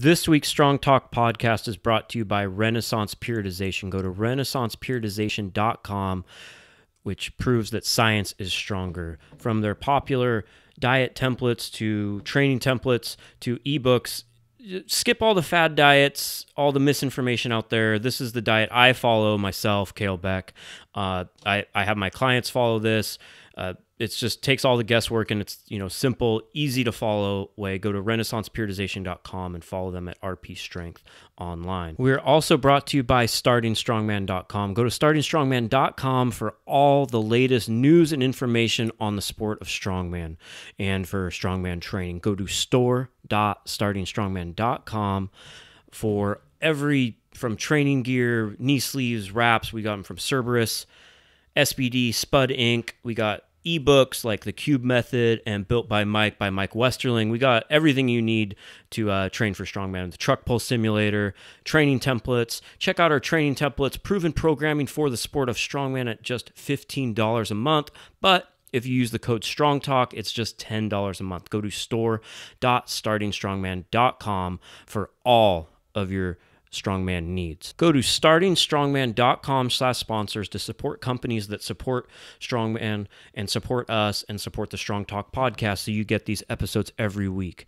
This week's Strong Talk podcast is brought to you by Renaissance Periodization. Go to renaissanceperiodization.com, which proves that science is stronger. From their popular diet templates to training templates to ebooks, skip all the fad diets, all the misinformation out there. This is the diet I follow myself, Kalle Beck. I have my clients follow this. It just takes all the guesswork, and it's simple, easy to follow way. Go to renaissanceperiodization.com and follow them at RP Strength online. We're also brought to you by startingstrongman.com. Go to startingstrongman.com for all the latest news and information on the sport of strongman and for strongman training. Go to store.startingstrongman.com for from training gear, knee sleeves, wraps. We got them from Cerberus, SBD, Spud Inc. We got ebooks like The Cube Method and Built by Mike Westerling. We got everything you need to train for strongman. The truck pull simulator, training templates. Check out our training templates, proven programming for the sport of strongman at just $15 a month. But if you use the code STRONGTALK, it's just $10 a month. Go to store.startingstrongman.com for all of your strongman needs. Go to startingstrongman.com/sponsors to support companies that support strongman and support us and support the Strong Talk podcast, so you get these episodes every week.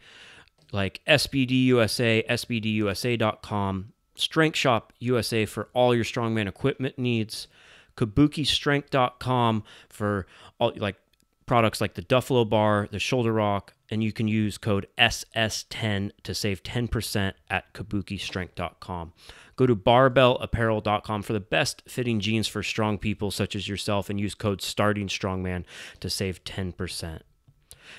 Like SBD USA, SBDUSA.com, Strength Shop USA for all your strongman equipment needs, KabukiStrength.com for all products like the Duffalo bar, the shoulder rock, and you can use code SS10 to save 10% at kabukistrength.com. Go to barbellapparel.com for the best fitting jeans for strong people such as yourself and use code StartingStrongman to save 10%.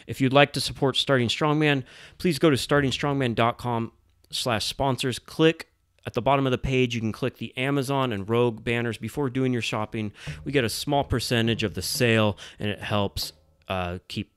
If you'd like to support Starting Strongman, please go to startingstrongman.com/sponsors. Click at the bottom of the page. You can click the Amazon and Rogue banners before doing your shopping. We get a small percentage of the sale, and it helps keep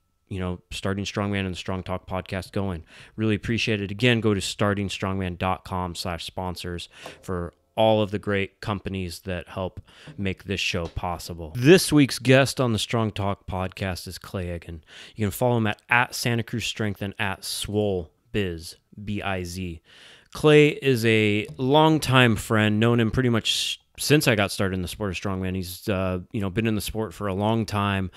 Starting Strongman and the Strong Talk podcast going. Really appreciate it. Again, go to startingstrongman.com/sponsors for all of the great companies that help make this show possible. This week's guest on the Strong Talk podcast is Kalle Edgin. You can follow him at Santa Cruz Strength and at SwoleBiz, B-I-Z. Kalle is a longtime friend, known him pretty much since I got started in the sport of strongman. He's been in the sport for a long time,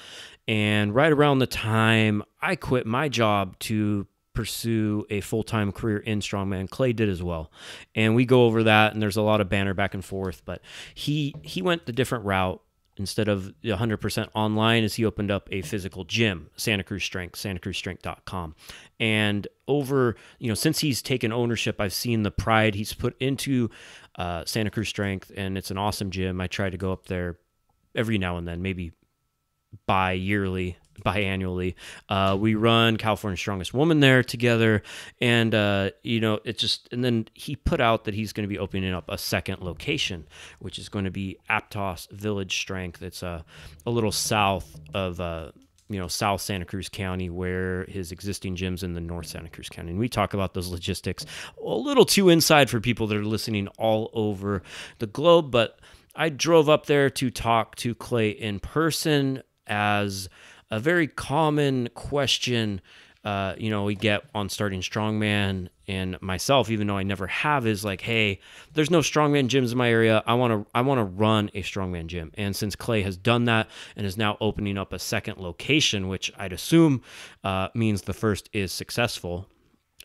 and right around the time I quit my job to pursue a full-time career in strongman, Kalle did as well. And we go over that, and there's a lot of banter back and forth, but he went the different route. Instead of 100% online, as he opened up a physical gym, Santa Cruz Strength, santacruzstrength.com. And over, since he's taken ownership, I've seen the pride he's put into Santa Cruz Strength, and it's an awesome gym. I try to go up there every now and then, maybe biannually. We run California's Strongest Woman there together, and and then he put out that he's going to be opening up a second location, which is going to be Aptos Village Strength. It's a little south of South Santa Cruz County, where his existing gym's in the North Santa Cruz County. And we talk about those logistics a little too inside for people that are listening all over the globe, but I drove up there to talk to Kalle in person, as a very common question, we get on Starting Strongman and myself, even though I never have, is like, hey, there's no strongman gyms in my area. I want to run a strongman gym. And since Kalle has done that and is now opening up a second location, which I'd assume means the first is successful,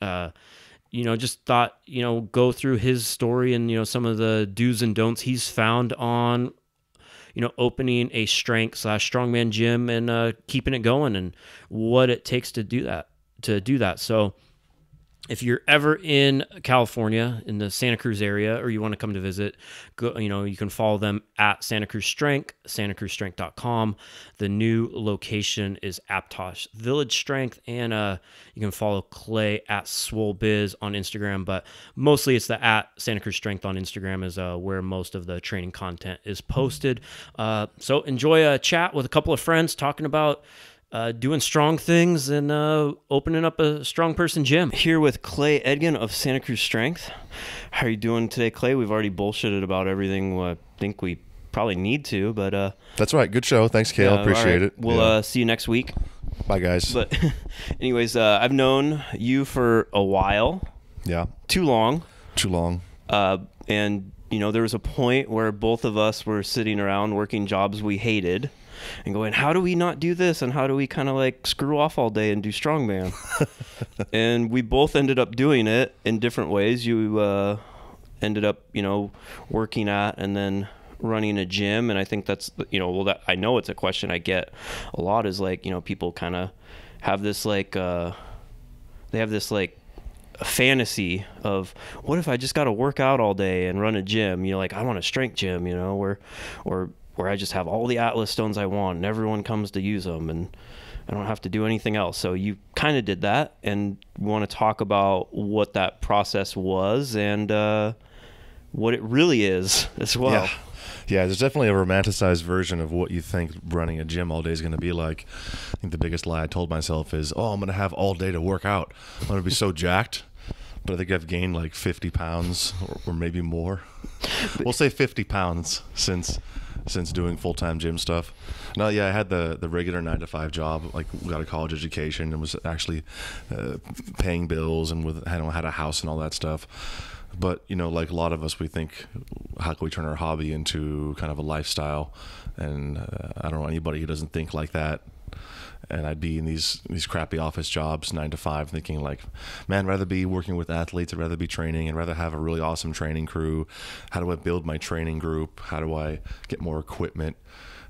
just thought, go through his story and, some of the do's and don'ts he's found on opening a strength/strongman gym and keeping it going, and what it takes to do that. So if you're ever in California, in the Santa Cruz area, or you want to come to visit, go, you can follow them at Santa Cruz Strength, santacruzstrength.com. The new location is Aptos Village Strength, and you can follow Kalle at SwoleBiz on Instagram, but mostly it's the at Santa Cruz Strength on Instagram is where most of the training content is posted. So enjoy a chat with a couple of friends talking about doing strong things and opening up a strong person gym. Here with Kalle Edgin of Santa Cruz Strength. How are you doing today, Kalle? We've already bullshitted about everything I think we probably need to, but that's right. Good show. Thanks, Kalle. Appreciate it. We'll see you next week. Bye, guys. But anyways, I've known you for a while. Yeah. Too long. Too long. And, you know, there was a point where both of us were sitting around working jobs we hated and going, how do we not do this? And how do we kind of like screw off all day and do strongman? And we both ended up doing it in different ways. You ended up, you know, working at and then running a gym. And I think that's, you know, well, that I know it's a question I get a lot is like, you know, people kind of have this like, they have this like a fantasy of what if I just got to work out all day and run a gym, you know, like I want a strength gym, you know, where I just have all the Atlas stones I want and everyone comes to use them and I don't have to do anything else. So you kind of did that, and we want to talk about what that process was and what it really is as well. Yeah, there's definitely a romanticized version of what you think running a gym all day is going to be like. I think the biggest lie I told myself is, I'm going to have all day to work out. I'm going to be so jacked. But I think I've gained like 50 pounds or maybe more. We'll say 50 pounds since doing full-time gym stuff. No, yeah, I had the regular 9-to-5 job, like got a college education and was actually paying bills and had a house and all that stuff. But, you know, like a lot of us, we think, how can we turn our hobby into kind of a lifestyle? And I don't know anybody who doesn't think like that. And I'd be in these crappy office jobs, 9 to 5, thinking like, man, I'd rather be working with athletes. I'd rather be training. I'd rather have a really awesome training crew. How do I build my training group? How do I get more equipment?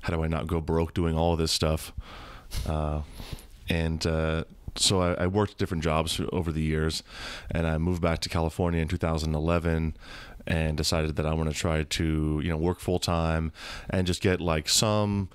How do I not go broke doing all of this stuff? So I worked different jobs over the years, and I moved back to California in 2011 and decided that I want to try to, you know, work full time and just get like some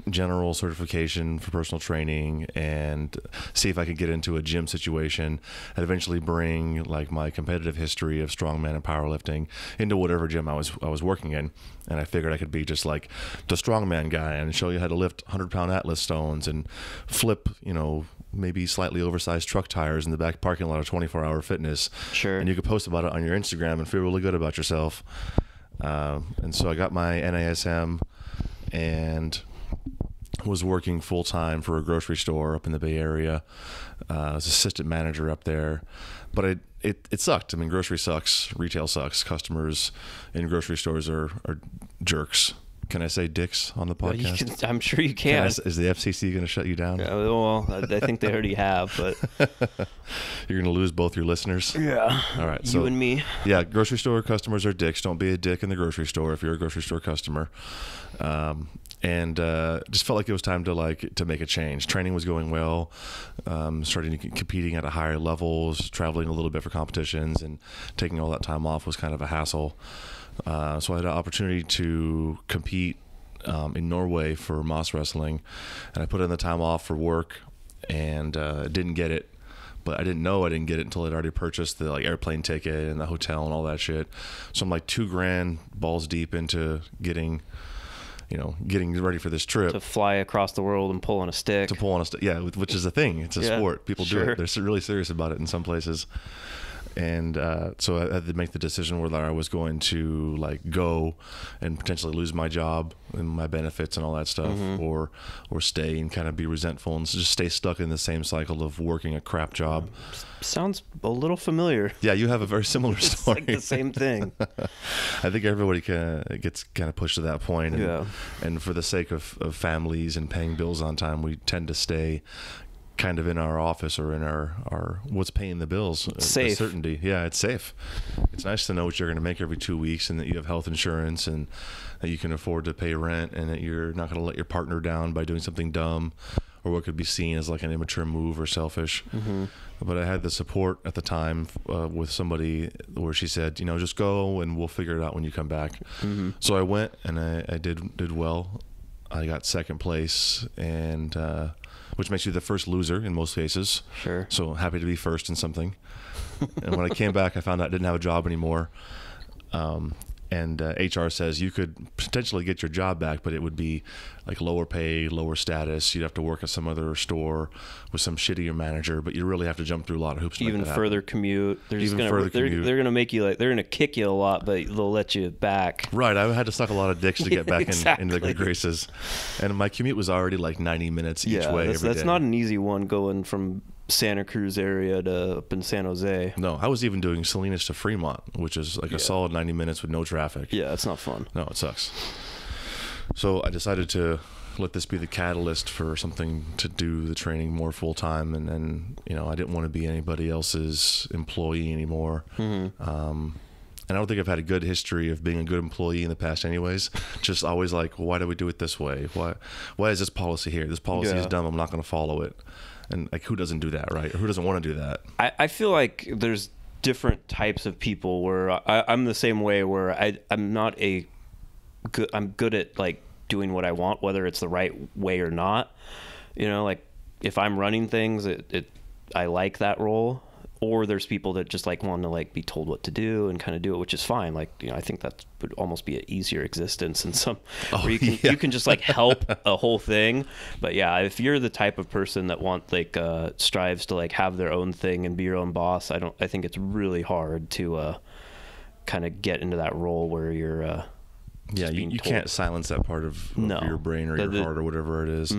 general certification for personal training and see if I could get into a gym situation and eventually bring like my competitive history of strongman and powerlifting into whatever gym I was working in. And I figured I could be just like the strongman guy and show you how to lift 100-pound Atlas stones and flip, you know, maybe slightly oversized truck tires in the back parking lot of 24-hour fitness. Sure. And you could post about it on your Instagram and feel really good about yourself. And so I got my NASM and was working full-time for a grocery store up in the Bay Area. I was assistant manager up there, but it sucked. I mean, grocery sucks, retail sucks. Customers in grocery stores are jerks. Can I say dicks on the podcast? I'm sure you can. Is the FCC going to shut you down? Yeah, well, I think they already have, but you're going to lose both your listeners. Yeah. All right. You and me. Yeah, grocery store customers are dicks. Don't be a dick in the grocery store if you're a grocery store customer. And just felt like it was time to make a change. Training was going well, starting competing at a higher levels, traveling a little bit for competitions, and taking all that time off was kind of a hassle. So I had an opportunity to compete in Norway for Moss Wrestling, and I put in the time off for work and didn't get it. But I didn't know I didn't get it until I'd already purchased the like airplane ticket and the hotel and all that shit. So I'm like $2,000 balls deep into getting ready for this trip. To fly across the world and pull on a stick. Yeah, which is a thing. It's a sport. People do it. They're really serious about it in some places. And so I had to make the decision whether I was going to like go and potentially lose my job and my benefits and all that stuff, or stay and kind of be resentful and just stay stuck in the same cycle of working a crap job. Sounds a little familiar. Yeah, you have a very similar story. It's like the same thing. I think everybody gets kind of pushed to that point. And, and for the sake of families and paying bills on time, we tend to stay kind of in our office or in our what's paying the bills. Safe. Certainty. Yeah, it's safe. It's nice to know what you're going to make every 2 weeks and that you have health insurance and that you can afford to pay rent and that you're not going to let your partner down by doing something dumb or what could be seen as like an immature move or selfish. But I had the support at the time with somebody where she said, just go and we'll figure it out when you come back. So I went and I did well. I got second place, and which makes you the first loser in most cases. Sure. So happy to be first in something. And when I came back, I found out I didn't have a job anymore. And HR says you could potentially get your job back, but it would be like lower pay, lower status. You'd have to work at some other store with some shittier manager, but you really have to jump through a lot of hoops to even make that further happen. Commute. They're even just further they're commute. They're gonna make you they're gonna kick you a lot, but they'll let you back. Right. I had to suck a lot of dicks to get back Exactly. into the good graces, and my commute was already like 90 minutes each way every day. That's not an easy one going from Santa Cruz area to up in San Jose. No, I was even doing Salinas to Fremont, which is like a solid 90 minutes with no traffic. Yeah, it's not fun. No, it sucks. So I decided to let this be the catalyst for something to do the training more full time, and then I didn't want to be anybody else's employee anymore. And I don't think I've had a good history of being a good employee in the past anyways. Just always like, well, why do we do it this way? Why is this policy here? This policy is dumb. I'm not going to follow it. And like, who doesn't do that, right? Or who doesn't want to do that? I feel like there's different types of people where I'm the same way, where I'm not I'm good at like doing what I want, whether it's the right way or not. Like if I'm running things, I like that role. Or there's people that just like want to like be told what to do and kind of do it, which is fine. Like, I think that would almost be an easier existence in some where you can just like help a whole thing. But yeah, if you're the type of person that strives to like have their own thing and be your own boss, I think it's really hard to kind of get into that role where you're you can't silence that part of your brain or your heart or whatever it is.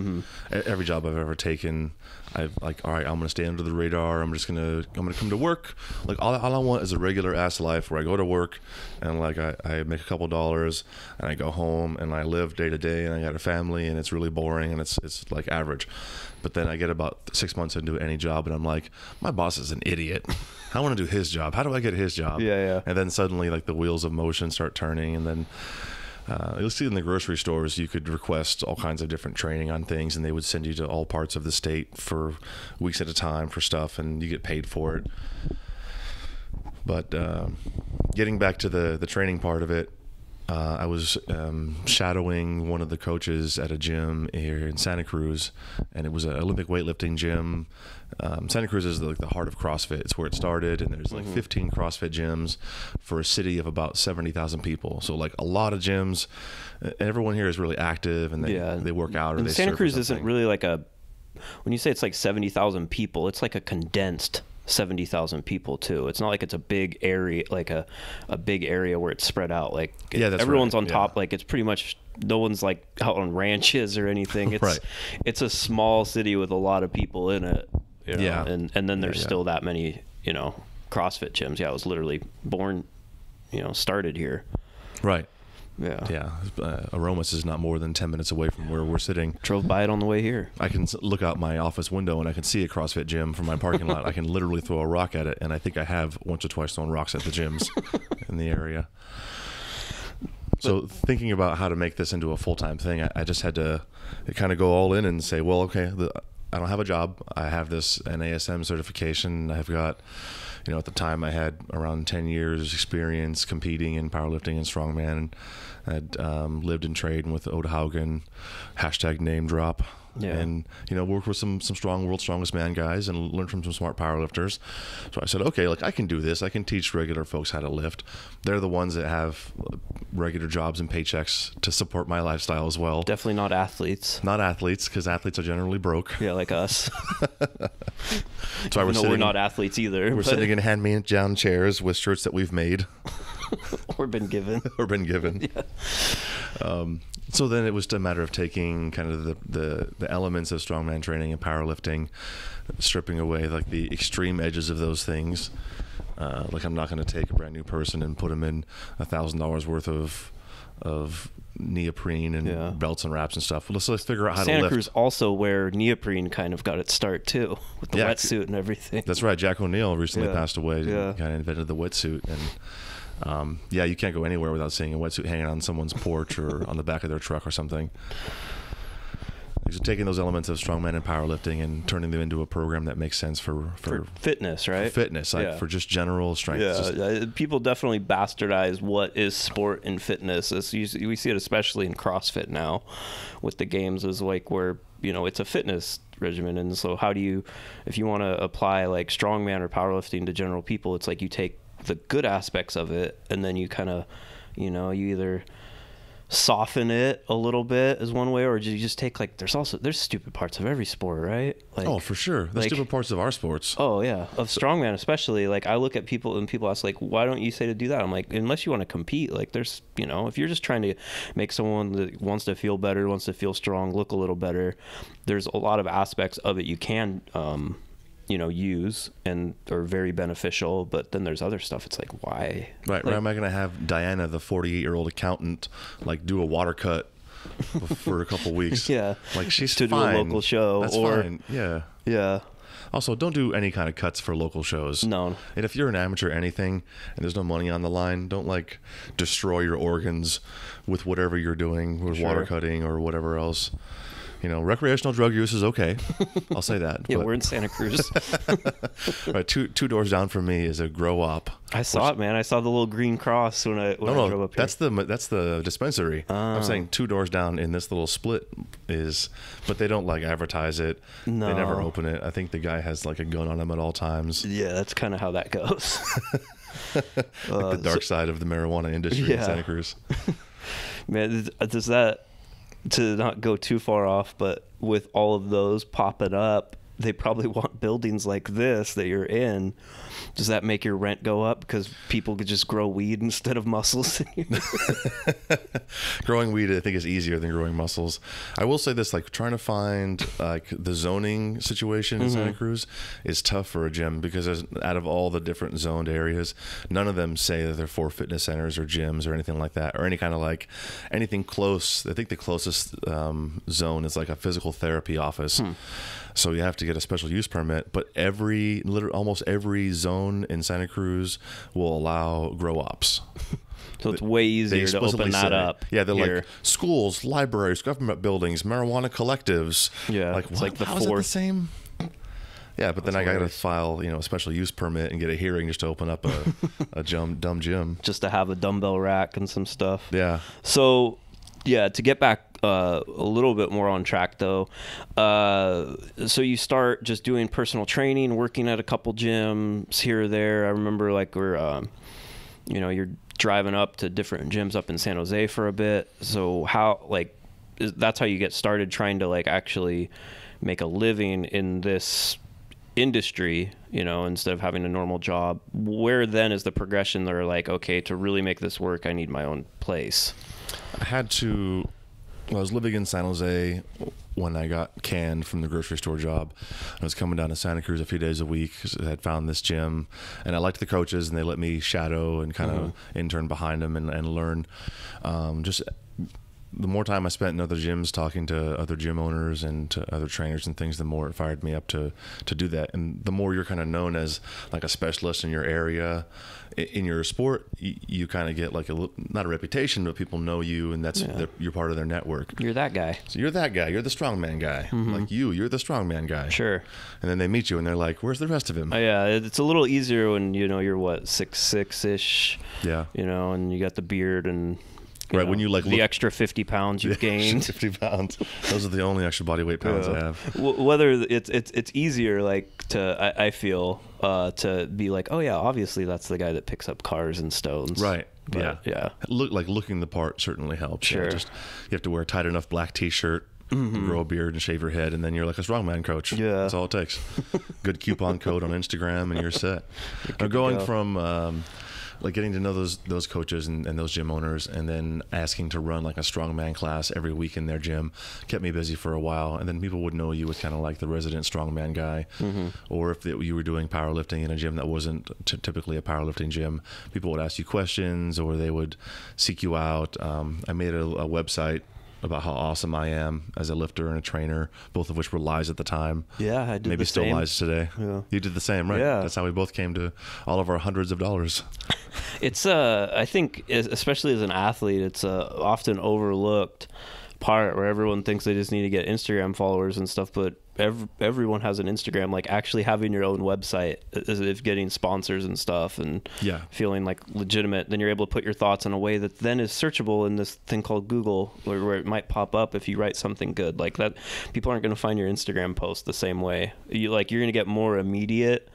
Every job I've ever taken, I've like, all right, I'm gonna stay under the radar. I'm gonna come to work. Like all I want is a regular ass life where I go to work and like I make a couple dollars and I go home and I live day to day and I got a family and it's really boring and it's like average. But then I get about 6 months into any job and I'm like, my boss is an idiot. I want to do his job. How do I get his job? Yeah. And then suddenly like the wheels of motion start turning, and then you'll see in the grocery stores, you could request all kinds of different training on things, and they would send you to all parts of the state for weeks at a time for stuff, and you get paid for it. But getting back to the training part of it, I was shadowing one of the coaches at a gym here in Santa Cruz, and it was an Olympic weightlifting gym. Santa Cruz is like the heart of CrossFit. It's where it started, and there's like 15 CrossFit gyms for a city of about 70,000 people. So like a lot of gyms, and everyone here is really active, and they work out or they Santa surf Cruz or isn't something. really like when you say it's like 70,000 people, it's like a condensed 70,000 people too. It's not like it's a big area, like a big area where it's spread out. Like that's everyone's right. on top. Like it's pretty much, no one's like out on ranches or anything. It's Right. It's a small city with a lot of people in it. And then there's still that many, CrossFit gyms. Yeah, I was literally born, started here. Right. Yeah. Aromas is not more than 10 minutes away from where we're sitting. Drove by it on the way here. I can look out my office window and I can see a CrossFit gym from my parking lot. I can literally throw a rock at it, and I think I have once or twice thrown rocks at the gyms in the area. So thinking about how to make this into a full-time thing, I just had to kind of go all in and say, well, okay, I don't have a job. I have this NASM certification. I've got, at the time I had around 10 years experience competing in powerlifting and strongman. I'd lived and trained with Oda Haugen, #name drop. Yeah. And, worked with some strong world's strongest man guys and learned from some smart powerlifters. So I said, okay, like I can do this. I can teach regular folks how to lift. They're the ones that have regular jobs and paychecks to support my lifestyle as well. Definitely not athletes. Not athletes, because athletes are generally broke. Yeah, like us. So we're not athletes either. We're sitting in hand-me-down chairs with shirts that we've made. Or been given. Yeah. So then it was a matter of taking kind of the elements of strongman training and powerlifting, stripping away like the extreme edges of those things. Like I'm not going to take a brand new person and put them in $1,000 worth of neoprene and belts and wraps and stuff. Let's figure out how to lift. Santa Cruz also where neoprene kind of got its start too, with the wetsuit and everything. That's right. Jack O'Neill recently passed away. Yeah. Kind of invented the wetsuit, and you can't go anywhere without seeing a wetsuit hanging on someone's porch or on the back of their truck or something. So taking those elements of strongman and powerlifting and turning them into a program that makes sense for fitness, right? For fitness, like for just general strength. Yeah, people definitely bastardize what is sport and fitness. We see it especially in CrossFit now with the games, is like where, it's a fitness regimen. And so how do you, if you want to apply like strongman or powerlifting to general people, it's like you take the good aspects of it and then you kind of, you either soften it a little bit is one way, or you just take like there's stupid parts of every sport, right? Like, oh, for sure. There's stupid parts of our sports. Oh yeah, of strongman especially. Like I look at people and people ask like, why don't you say to do that? I'm like, unless you want to compete, like there's, if you're just trying to make someone that wants to feel better, wants to feel strong, look a little better, there's a lot of aspects of it you can use and are very beneficial, but then there's other stuff. It's like, why? Right. Why am I going to have Diana, the 48-year-old accountant, like do a water cut for a couple weeks? Yeah. Like she's to fine. do a local show. That's fine. Yeah. Yeah. Also, don't do any kind of cuts for local shows. No. And if you're an amateur anything and there's no money on the line, don't like destroy your organs with whatever you're doing with water cutting or whatever else. Recreational drug use is okay. I'll say that. Yeah, but, we're in Santa Cruz. right, two doors down from me is a Grow Up. I saw it, man. I saw the little green cross when I drove up here. That's the dispensary. I'm saying 2 doors down in this little split is, but they don't like advertise it. No. They never open it. I think the guy has like a gun on him at all times. Yeah, that's kind of how that goes. Like the dark side of the marijuana industry in Santa Cruz. Man, does that, to not go too far off, but with all of those popping up, they probably want buildings like this that you're in. Does that make your rent go up because people could just grow weed instead of mussels? Growing weed, I think, is easier than growing mussels. I will say this, like trying to find like the zoning situation in Santa Cruz is tough for a gym because out of all the different zoned areas, none of them say that they're for fitness centers or gyms or anything like that, or any kind of like anything close. I think the closest zone is like a physical therapy office. So you have to get a special use permit, but almost every zone in Santa Cruz will allow grow ops. So it's way easier to open that up. Yeah, they're here. like schools, libraries, government buildings, marijuana collectives. Yeah, like it's like the how is it the same? Yeah, but then I got to file, a special use permit and get a hearing just to open up a dumb gym. Just to have a dumbbell rack and some stuff. Yeah. So, yeah, to get back a little bit more on track though, so you start just doing personal training, working at a couple gyms here or there. I remember like you're driving up to different gyms up in San Jose for a bit. So that's how you get started trying to like actually make a living in this industry, instead of having a normal job. Where then is the progression that are like, okay, to really make this work, I need my own place? I was living in San Jose when I got canned from the grocery store job. I was coming down to Santa Cruz a few days a week because I had found this gym and I liked the coaches and they let me shadow and kind of intern behind them and learn. Just the more time I spent in other gyms talking to other gym owners and to other trainers and things, the more it fired me up to do that. And the more you're kind of known as like a specialist in your area, in your sport, you kind of get like not a reputation, but people know you, and that's you're part of their network. You're that guy. So you're that guy. You're the strongman guy. Like you're the strongman guy. Sure. And then they meet you and they're like, "Where's the rest of him?" Yeah, it's a little easier when you're what 6'6" ish. Yeah. and you got the beard and. Right, when you like the extra 50 pounds you've gained. 50 pounds. Those are the only extra body weight pounds I have. Whether it's easier, like I feel to be like, oh yeah, obviously that's the guy that picks up cars and stones. Right. But, yeah. Looking the part certainly helps. Sure. Yeah, you have to wear a tight enough black T-shirt, grow a beard, and shave your head, and then you're like a strongman coach. Yeah. That's all it takes. Good coupon code on Instagram, and you're set. Now going from like getting to know those coaches and those gym owners, and then asking to run like a strongman class every week in their gym kept me busy for a while. And then people would know you as kind of like the resident strongman guy, or if you were doing powerlifting in a gym that wasn't typically a powerlifting gym, people would ask you questions or they would seek you out. I made a website about how awesome I am as a lifter and a trainer, both of which were lies at the time. Yeah, I did. Maybe still same. Lies today. Yeah. You did the same, right? Yeah. That's how we both came to all of our hundreds of dollars. It's I think especially as an athlete, it's often overlooked part where everyone thinks they just need to get Instagram followers and stuff, but everyone has an Instagram. Like actually having your own website, as if getting sponsors and stuff, and feeling like legitimate, then you're able to put your thoughts in a way that then is searchable in this thing called Google, where it might pop up if you write something good like that. People aren't going to find your Instagram post the same way. You're going to get more immediate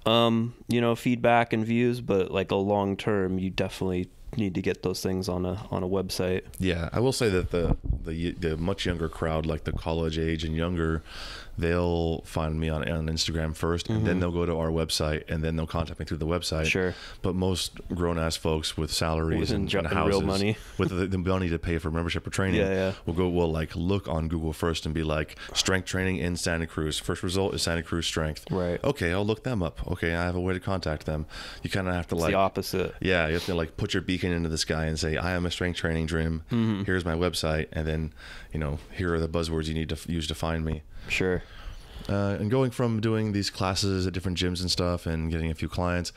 feedback and views, but like a long term, you definitely need to get those things on a website. Yeah, I will say that the much younger crowd, like the college age and younger, they'll find me on Instagram first, and then they'll go to our website, and then they'll contact me through the website. Sure. But most grown-ass folks with salaries and houses, real money, with the ability to pay for membership or training, will like look on Google first and be like, strength training in Santa Cruz. First result is Santa Cruz Strength. Right. Okay, I'll look them up. Okay, I have a way to contact them. You kind of have to it's the opposite. Yeah, you have to like put your beacon into the sky and say, I am a strength training gym. Here's my website, and then here are the buzzwords you need to use to find me. Sure. And going from doing these classes at different gyms and stuff and getting a few clients,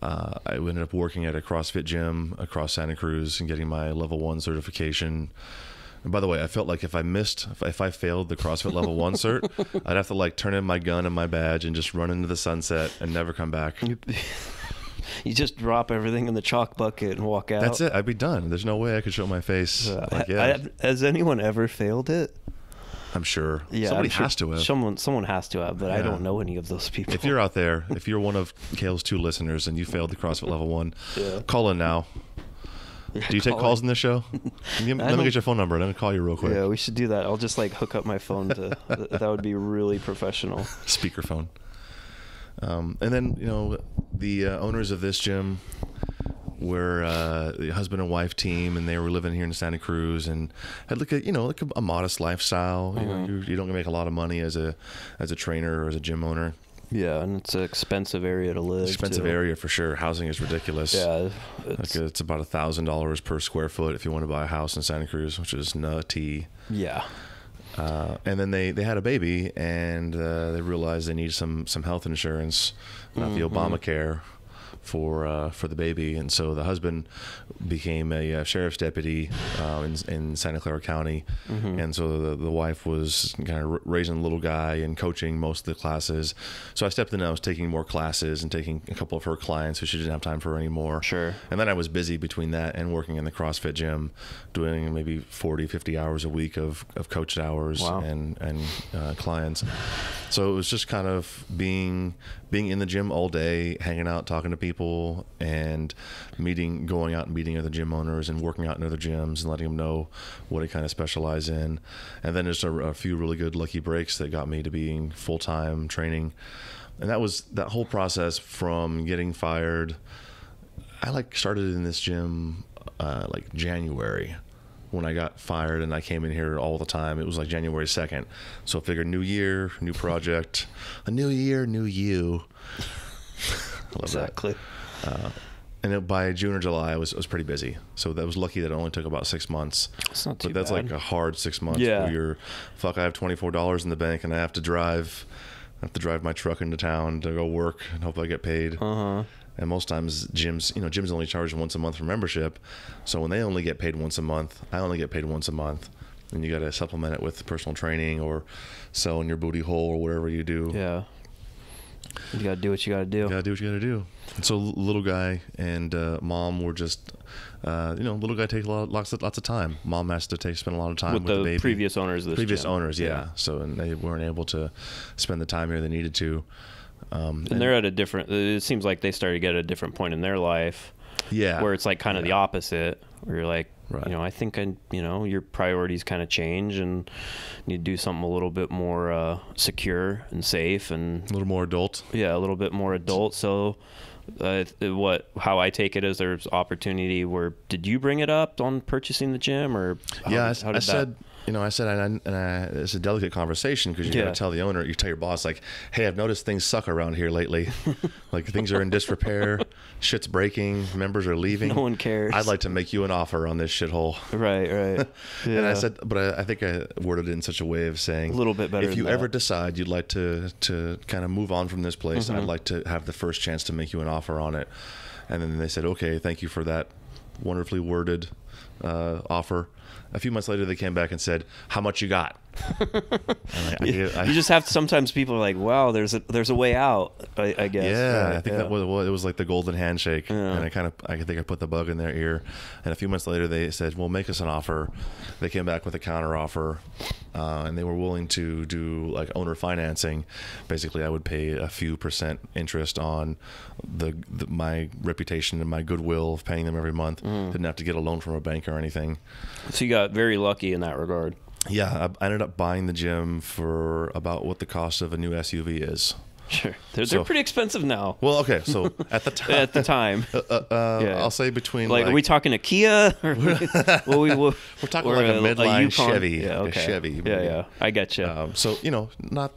I ended up working at a CrossFit gym across Santa Cruz and getting my level 1 certification. And by the way, I felt like if I failed the CrossFit level 1 cert, I'd have to like turn in my gun and my badge and just run into the sunset and never come back. You just drop everything in the chalk bucket and walk out. That's it. I'd be done. There's no way I could show my face. Has anyone ever failed it? I'm sure. Yeah, somebody has to have. Someone has to have, but I don't know any of those people. If you're out there, if you're one of Kale's 2 listeners and you failed the CrossFit level 1, call in now. Do you take calls in the show? Let me get your phone number and I'm going to call you real quick. Yeah, we should do that. I'll just like hook up my phone to that would be really professional. Speakerphone. And then, the owners of this gym were the husband and wife team, and they were living here in Santa Cruz and had like a modest lifestyle. You don't make a lot of money as a trainer or as a gym owner. Yeah, and it's an expensive area to live. Expensive area for sure. Housing is ridiculous. Yeah, it's about $1,000 per square foot if you want to buy a house in Santa Cruz, which is nutty. Yeah. And then they had a baby, and they realized they needed some health insurance, not the Obamacare for the baby, and so the husband became a sheriff's deputy in Santa Clara County, and so the wife was kind of raising the little guy and coaching most of the classes. So I stepped in. I was taking more classes and taking a couple of her clients who she didn't have time for anymore. Sure. And then I was busy between that and working in the CrossFit gym, doing maybe 40-50 hours a week of coached hours. Wow. and clients. So it was just kind of being in the gym all day, hanging out, talking to people, and going out and meeting other gym owners and working out in other gyms and letting them know what I kind of specialize in. And then just a few really good lucky breaks that got me to being full-time training. And that whole process from getting fired. I started in this gym January. When I got fired and I came in here all the time, it was like January 2nd. So I figured new year, new project, a new year, new you. Love exactly. That. And by June or July, I was pretty busy. So that was lucky that it only took about 6 months. It's not too bad. But that's like a hard 6 months where I have $24 in the bank and I have to drive my truck into town to go work and hope I get paid. And most times gyms only charge once a month for membership. So when they only get paid once a month, I only get paid once a month. And you got to supplement it with personal training or selling your booty hole or whatever you do. Yeah. You got to do what you got to do. You got to do what you got to do. And so little guy and mom were just, little guy takes lots of time. Mom has to spend a lot of time with the baby. Previous owners of this Previous gym. owners, yeah. So and they weren't able to spend the time here they needed to. And they're at it seems like they started to get at a different point in their life. Yeah. Where it's like kind of the opposite, where you're like, right. I think your priorities kind of change and you do something a little bit more secure and safe and a little more adult. Yeah, a little bit more adult. So how I take it is there's opportunity where, did you bring it up on purchasing the gym or I said it's a delicate conversation because you got to tell the owner, you tell your boss like, hey, I've noticed things suck around here lately. Like things are in disrepair, shit's breaking, members are leaving. No one cares. I'd like to make you an offer on this shithole. Right. Yeah. And I said, but I think I worded it in such a way of saying, a little bit better. If you ever decide you'd like to kind of move on from this place, I'd like to have the first chance to make you an offer on it. And then they said, okay, thank you for that wonderfully worded offer. A few months later, they came back and said, how much you got? You just have to, sometimes people are like, wow, there's a way out, I guess. Yeah, right, I think that was like the golden handshake. Yeah. And I think I put the bug in their ear. And a few months later, they said, well, make us an offer. They came back with a counter offer. And they were willing to do like owner financing. Basically, I would pay a few % interest on my reputation and my goodwill of paying them every month. Didn't have to get a loan from a bank or anything. So you got very lucky in that regard. Yeah, I ended up buying the gym for about what the cost of a new SUV is. Sure, they're pretty expensive now. Well, okay, so at the time, Yeah. I'll say between like, are we talking a Kia? Or we're talking like a midline Yukon? Chevy, Yeah, okay. a Chevy. Yeah, I get you. So not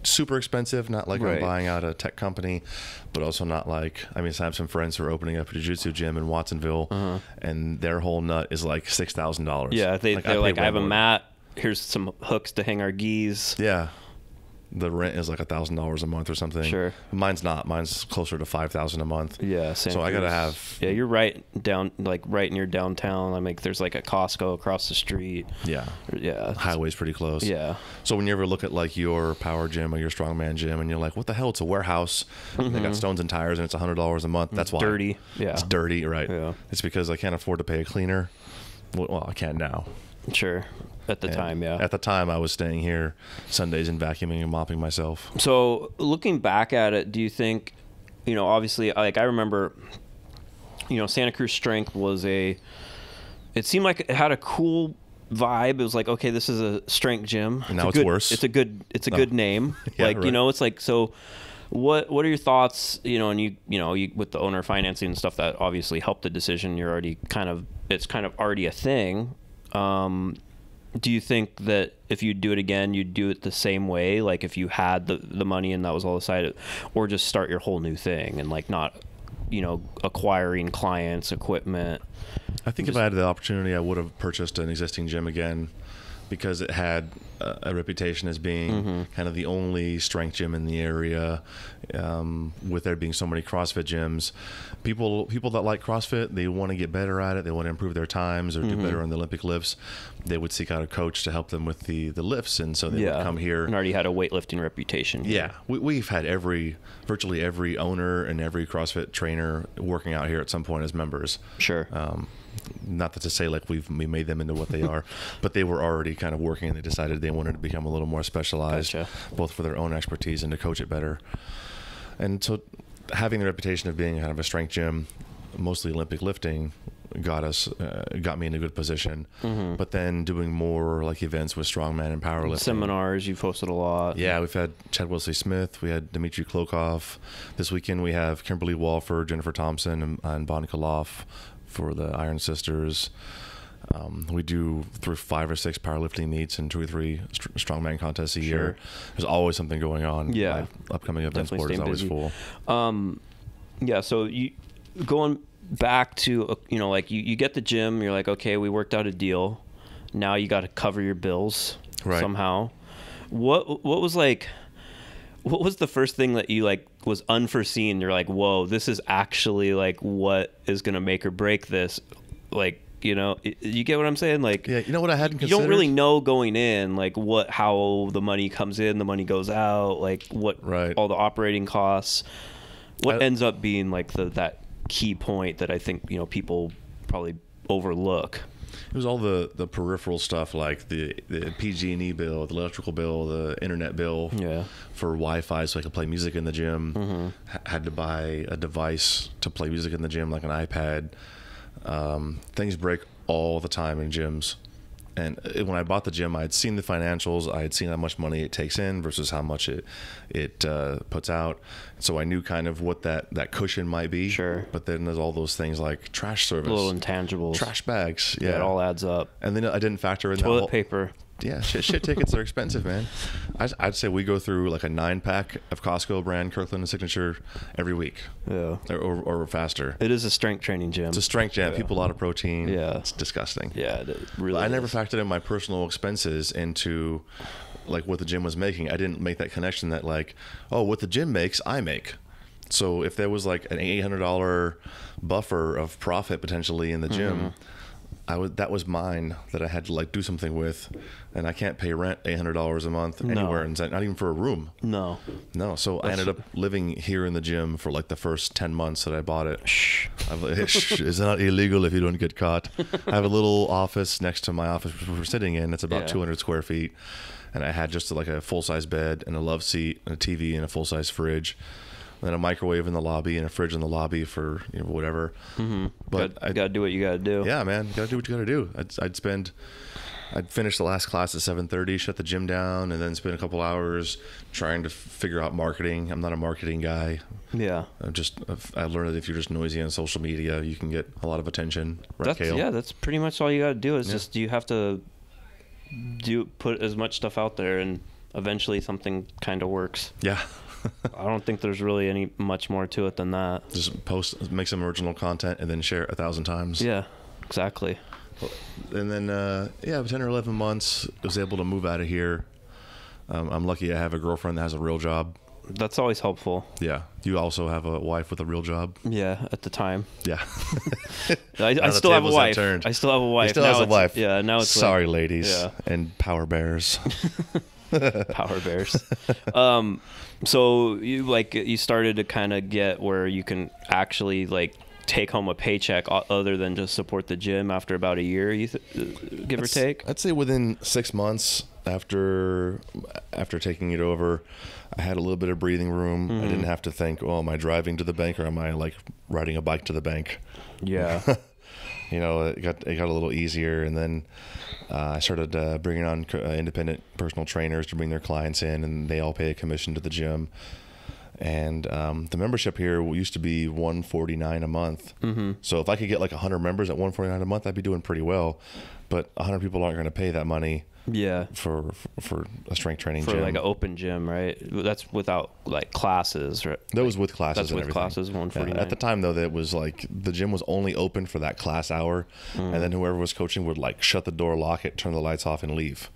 super expensive, not like Right. I'm buying out a tech company, but also not like, I mean, I have some friends who are opening up a jiu-jitsu gym in Watsonville, and their whole nut is like $6,000. Yeah, they're like, I have a more. mat. Here's some hooks to hang our gis. Yeah. The rent is like $1,000 a month or something. Sure. Mine's not. Mine's closer to $5,000 a month. Yeah, So I gotta have. Yeah, you're right near downtown. I mean, there's like a Costco across the street. Yeah. Yeah. Highway's pretty close. Yeah. So when you ever look at like your power gym or your strongman gym, and you're like, what the hell? It's a warehouse. They got stones and tires, and it's $100 a month. That's why. Dirty. Yeah. It's dirty, right? Yeah. It's because I can't afford to pay a cleaner. Well, I can now. Sure. At the And time, yeah. At the time, I was staying here Sundays and vacuuming and mopping myself. So looking back at it, do you think, obviously, like I remember, Santa Cruz Strength it seemed like it had a cool vibe. It was like, okay, this is a strength gym. And now it's worse. It's a good name. Yeah, like, right. it's like, so what are your thoughts, and you with the owner financing and stuff that obviously helped the decision, it's kind of already a thing. Do you think that if you do it again, you'd do it the same way? Like if you had the money and that was all decided, or just start your whole new thing and like not, acquiring clients, equipment? I think if I had the opportunity, I would have purchased an existing gym again, because it had a reputation as being kind of the only strength gym in the area. With there being so many CrossFit gyms, people that like CrossFit, they want to get better at it. They want to improve their times or do better on the Olympic lifts. They would seek out a coach to help them with the lifts, and so they would come here. And already had a weightlifting reputation. Yeah, we've had virtually every owner and every CrossFit trainer working out here at some point as members. Sure. Not that to say like we made them into what they are, but they were already kind of working, and they decided they wanted to become a little more specialized, Gotcha. both for their own expertise and to coach it better. And so having the reputation of being kind of a strength gym, mostly Olympic lifting, got me in a good position. But then doing more like events with strongman and powerlifting. Seminars, you've hosted a lot. Yeah, we've had Chad Wesley Smith, we had Dmitry Klokov. This weekend we have Kimberly Walford, Jennifer Thompson, and Bon Koloff for the Iron Sisters. We do through 5 or 6 powerlifting meets and 2 or 3 strongman contests a year. There's always something going on. Yeah. My upcoming events board is always full. Yeah, so you going back to like you get the gym, you're like, okay, we worked out a deal. Now you got to cover your bills somehow. What was the first thing that you like was unforeseen? You're like, whoa, this is actually like what is gonna make or break this. Like, you get what I'm saying? Like, Yeah, you know what I hadn't you considered? don't really know going in, like how the money comes in, the money goes out, like what all the operating costs. What ends up being like that key point that I think people probably overlook. It was all the peripheral stuff, like the PG&E bill, the electrical bill, the internet bill for Wi-Fi, so I could play music in the gym. Had to buy a device to play music in the gym, like an iPad. Things break all the time in gyms. And when I bought the gym, I had seen the financials. I had seen how much money it takes in versus how much it puts out. So I knew kind of what that cushion might be. Sure. But then there's all those things like trash service. Little intangibles. Trash bags. Yeah. It all adds up. And then I didn't factor in Toilet paper. Yeah, shit tickets are expensive, man. I'd say we go through like a 9-pack of Costco brand Kirkland and Signature every week. Yeah. Or faster. It is a strength training gym. It's a strength gym. People a lot of protein. Yeah. It's disgusting. Yeah, it really I never factored in my personal expenses into like what the gym was making. I didn't make that connection that like, oh, what the gym makes, I make. So if there was like an $800 buffer of profit potentially in the gym, that was mine that I had to like do something with, and I can't pay rent $800 a month anywhere, and not even for a room. No. So I ended up living here in the gym for like the first 10 months that I bought it. It's not illegal if you don't get caught. I have a little office next to my office we're sitting in. It's about 200 square feet, and I had just like a full-size bed and a love seat and a TV and a full-size fridge. Then a microwave in the lobby and a fridge in the lobby for whatever. But you gotta do what you gotta do. Yeah, man, you gotta do what you gotta do. I'd spend I'd finish the last class at 7:30, shut the gym down, and then spend a couple hours trying to figure out marketing. I'm not a marketing guy. Yeah. I learned that if you're just noisy on social media, you can get a lot of attention. Right, Kale? Yeah, that's pretty much all you got to do. Is just you have to put as much stuff out there, and eventually something kind of works. Yeah. I don't think there's really any much more to it than that. Just post, make some original content, and then share it 1,000 times. Yeah, exactly. And then 10 or 11 months, I was able to move out of here. I'm lucky I have a girlfriend that has a real job. That's always helpful. Yeah. You also have a wife with a real job? Yeah, at the time. Yeah. I still have a wife. I still have a wife. He still has a wife. Yeah, now it's sorry, ladies. Yeah. And power bears. Power bears. So you started to kind of get where you can actually like take home a paycheck other than just support the gym after about a year, give or take? I'd say within 6 months after taking it over, I had a little bit of breathing room. I didn't have to think, oh, am I driving to the bank or am I like riding a bike to the bank? Yeah. It got a little easier, and then I started bringing on independent personal trainers to bring their clients in, and they all pay a commission to the gym. And the membership here used to be $149 a month. So if I could get like 100 members at $149 a month, I'd be doing pretty well. But 100 people aren't going to pay that money. Yeah. For a strength training gym. For like an open gym, right? That's without like classes, right? That was with classes. That's with classes, $149. At the time though, that was like the gym was only open for that class hour, and then whoever was coaching would like shut the door, lock it, turn the lights off, and leave.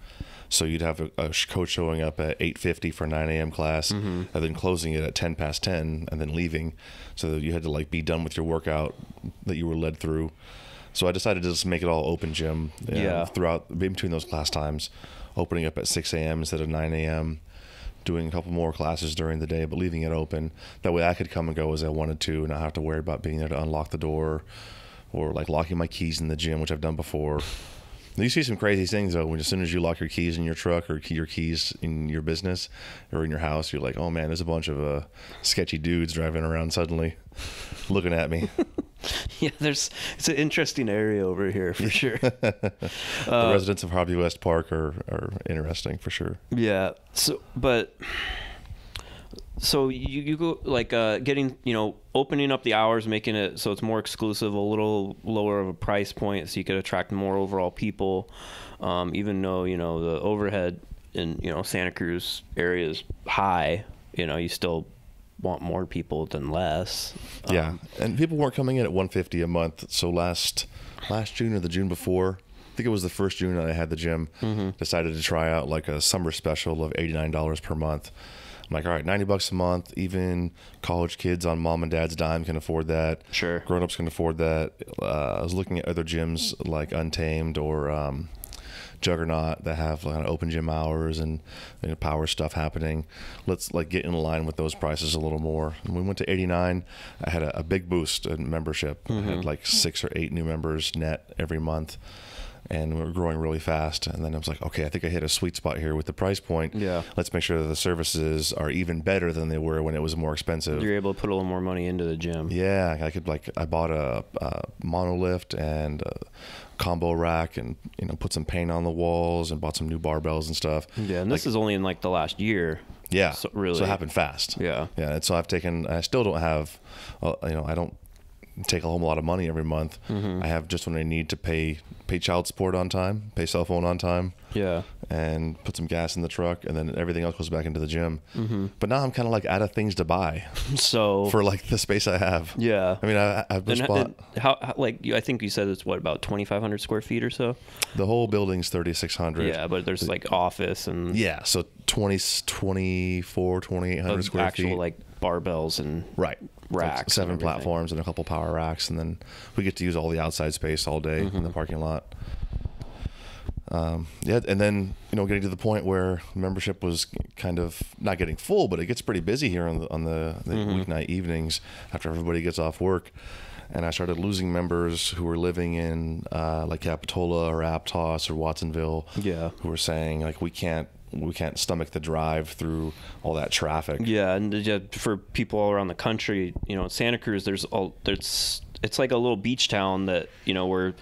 So you'd have a coach showing up at 8:50 for a 9 a.m. class, and then closing it at 10 past 10, and then leaving. So that you had to like be done with your workout that you were led through. So I decided to just make it all open gym. Throughout between those class times, opening up at 6 a.m. instead of 9 a.m., doing a couple more classes during the day, but leaving it open. That way I could come and go as I wanted to, and not have to worry about being there to unlock the door or like locking my keys in the gym, which I've done before. You see some crazy things though, when as soon as you lock your keys in your truck or your keys in your business or in your house, you're like, oh man, there's a bunch of sketchy dudes driving around suddenly looking at me. Yeah, it's an interesting area over here for sure. The residents of Hobby West Park are interesting for sure. Yeah. So you go like getting, opening up the hours, making it so it's more exclusive, a little lower of a price point so you could attract more overall people, even though, the overhead in, Santa Cruz area is high, you still want more people than less. Yeah. And people weren't coming in at $150 a month. So last June or the June before, I think it was the first June that I had the gym, decided to try out like a summer special of $89 per month. I'm like, all right, $90 a month. Even college kids on mom and dad's dime can afford that. Sure. Grown-ups can afford that. I was looking at other gyms like Untamed or Juggernaut that have like open gym hours and power stuff happening. Let's like get in line with those prices a little more. And we went to 89. I had a big boost in membership. I had like 6 or 8 new members net every month. And we were growing really fast. And then I was like, okay, I think I hit a sweet spot here with the price point. Yeah. Let's make sure that the services are even better than they were when it was more expensive. You're able to put a little more money into the gym. Yeah. I bought a monolift and a combo rack and, put some paint on the walls and bought some new barbells and stuff. Yeah. And this is only in like the last year. Yeah. So really. So it happened fast. Yeah. Yeah. And so I still don't have, I don't take home a lot of money every month. I have just when I need to pay child support on time, pay cell phone on time, and put some gas in the truck, and then everything else goes back into the gym. But now I'm kind of like out of things to buy. So for like the space I have. Yeah. I mean, I have the spot. How like I think you said it's about 2,500 square feet or so. The whole building's 3,600. Yeah, but there's like office and so 2,800 square feet. Actual like barbells and racks, like 7 platforms and a couple power racks, and then we get to use all the outside space all day in the parking lot. And then getting to the point where membership was kind of not getting full, but it gets pretty busy here on the weeknight evenings after everybody gets off work. And I started losing members who were living in like Capitola or Aptos or Watsonville, who were saying like we can't stomach the drive through all that traffic. Yeah, and for people all around the country, Santa Cruz, it's like a little beach town that, where,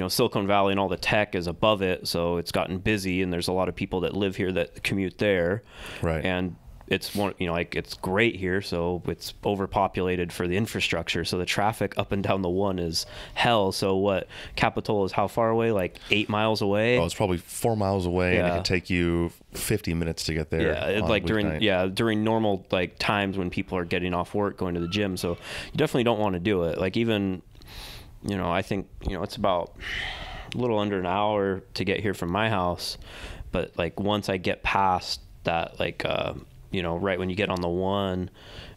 Silicon Valley and all the tech is above it. So it's gotten busy, and there's a lot of people that live here that commute there. Right. And it's one, like, it's great here. So it's overpopulated for the infrastructure. So the traffic up and down the one is hell. So what, Capitola is how far away? Like 8 miles away? Oh, it's probably 4 miles away, and it can take you 50 minutes to get there. Yeah, like during normal like times when people are getting off work, going to the gym. So you definitely don't want to do it. Like even, I think, it's about a little under an hour to get here from my house. But like once I get past that, like, right when you get on the one,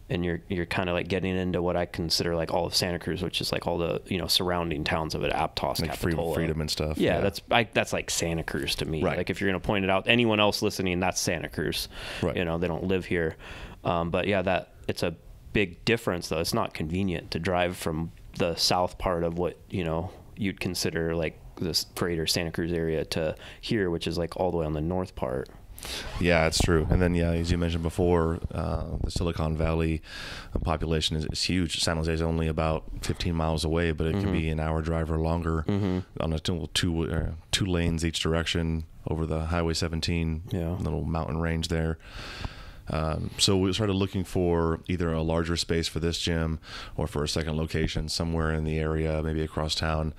and you're kind of like getting into what I consider like all of Santa Cruz, which is like all the surrounding towns of it, Aptos, like Capitola, Freedom and stuff. Yeah, that's like Santa Cruz to me. Right. Like if you're gonna point it out, anyone else listening, that's Santa Cruz. Right. They don't live here, but yeah, that it's a big difference though. It's not convenient to drive from the south part of what you'd consider like this greater Santa Cruz area to here, which is like all the way on the north part. Yeah, it's true. And then, as you mentioned before, the Silicon Valley population is huge. San Jose is only about 15 miles away, but it can be an hour drive or longer on a two lanes each direction over the Highway 17, little mountain range there. So we started looking for either a larger space for this gym or for a second location somewhere in the area, maybe across town.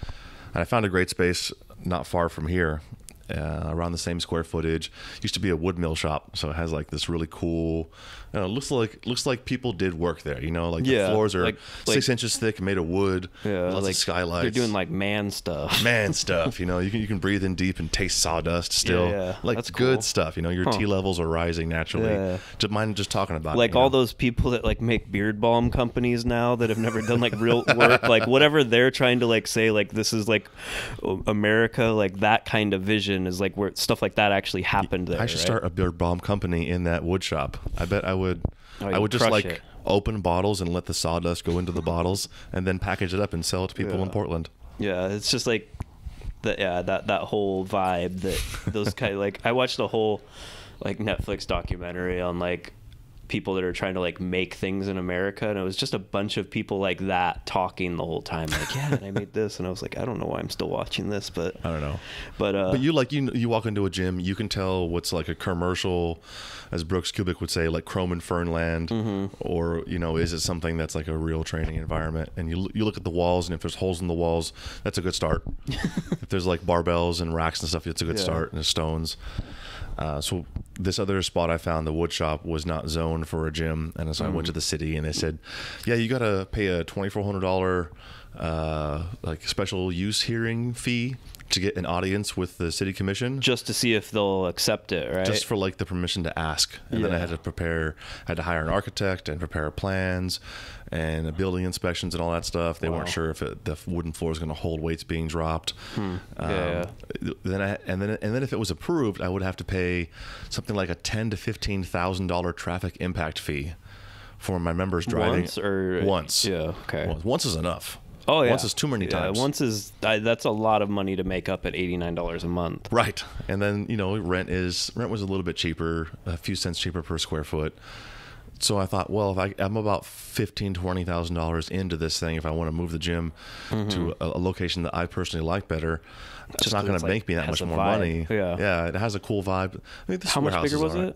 And I found a great space not far from here. Around the same square footage. Used to be a wood mill shop, so it has like this really cool. Looks like people did work there. Like the floors are like 6 inches thick, made of wood. Yeah, lots of skylights. They're doing like man stuff. You can breathe in deep and taste sawdust still. Yeah, like that's good cool. stuff. Your T levels are rising naturally. Yeah. Just mind just talking about like it. all those people that like make beard balm companies now that have never done like real work, like whatever they're trying to like say, like this is like America, like that kind of vision is like where stuff like that actually happened there. I should start a beard balm company in that wood shop. I bet I would. I would just like open bottles and let the sawdust go into the bottles and then package it up and sell it to people in Portland. Yeah, it's just like that whole vibe that those kind of like I watched a whole like Netflix documentary on like people that are trying to like make things in America, and it was just a bunch of people like that talking the whole time, like, yeah, and I made this, and I was like, I don't know why I'm still watching this, but I don't know. But you walk into a gym, you can tell what's like a commercial, as Brooks Kubik would say, like Chrome and Fernland, or is it something that's like a real training environment? And you look at the walls, and if there's holes in the walls, that's a good start. If there's like barbells and racks and stuff, it's a good start, and the stones. So this other spot I found, the wood shop, was not zoned for a gym, and so I went to the city, and they said, yeah, you got to pay a $2,400 like special use hearing fee to get an audience with the city commission, just to see if they'll accept it, right? Just for like the permission to ask. And then I had to hire an architect and prepare plans and building inspections and all that stuff. They weren't sure if the wooden floor is going to hold weights being dropped. Then if it was approved, I would have to pay something like a $10,000 to $15,000 traffic impact fee for my members driving. Once. Yeah. Okay. Once is enough. Oh yeah. Once is too many times. Once is that's a lot of money to make up at $89 a month. Right. And then rent was a little bit cheaper, a few cents cheaper per square foot. So I thought, well, if I'm about $15,000 to $20,000 into this thing, if I want to move the gym to a location that I personally like better, it's not going to make me that much more money. Yeah, it has a cool vibe. I mean, how much bigger was it?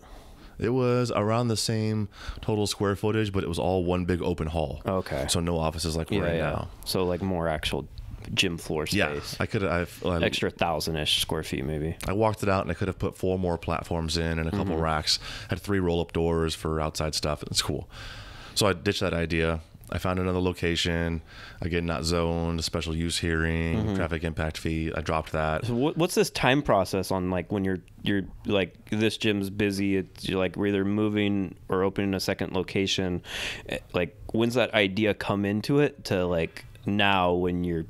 It was around the same total square footage, but it was all one big open hall. Okay. So no offices like we're in now. So like more actual gym floor space. Yeah, I could have extra 1,000-ish square feet maybe. I walked it out, and I could have put 4 more platforms in and a couple racks. Had 3 roll-up doors for outside stuff. It's cool. So I ditched that idea. I found another location, again, not zoned, special use hearing, traffic impact fee. I dropped that. So what's this time process on like when you're like this gym's busy, you're like we're either moving or opening a second location, like when's that idea come into it to like now when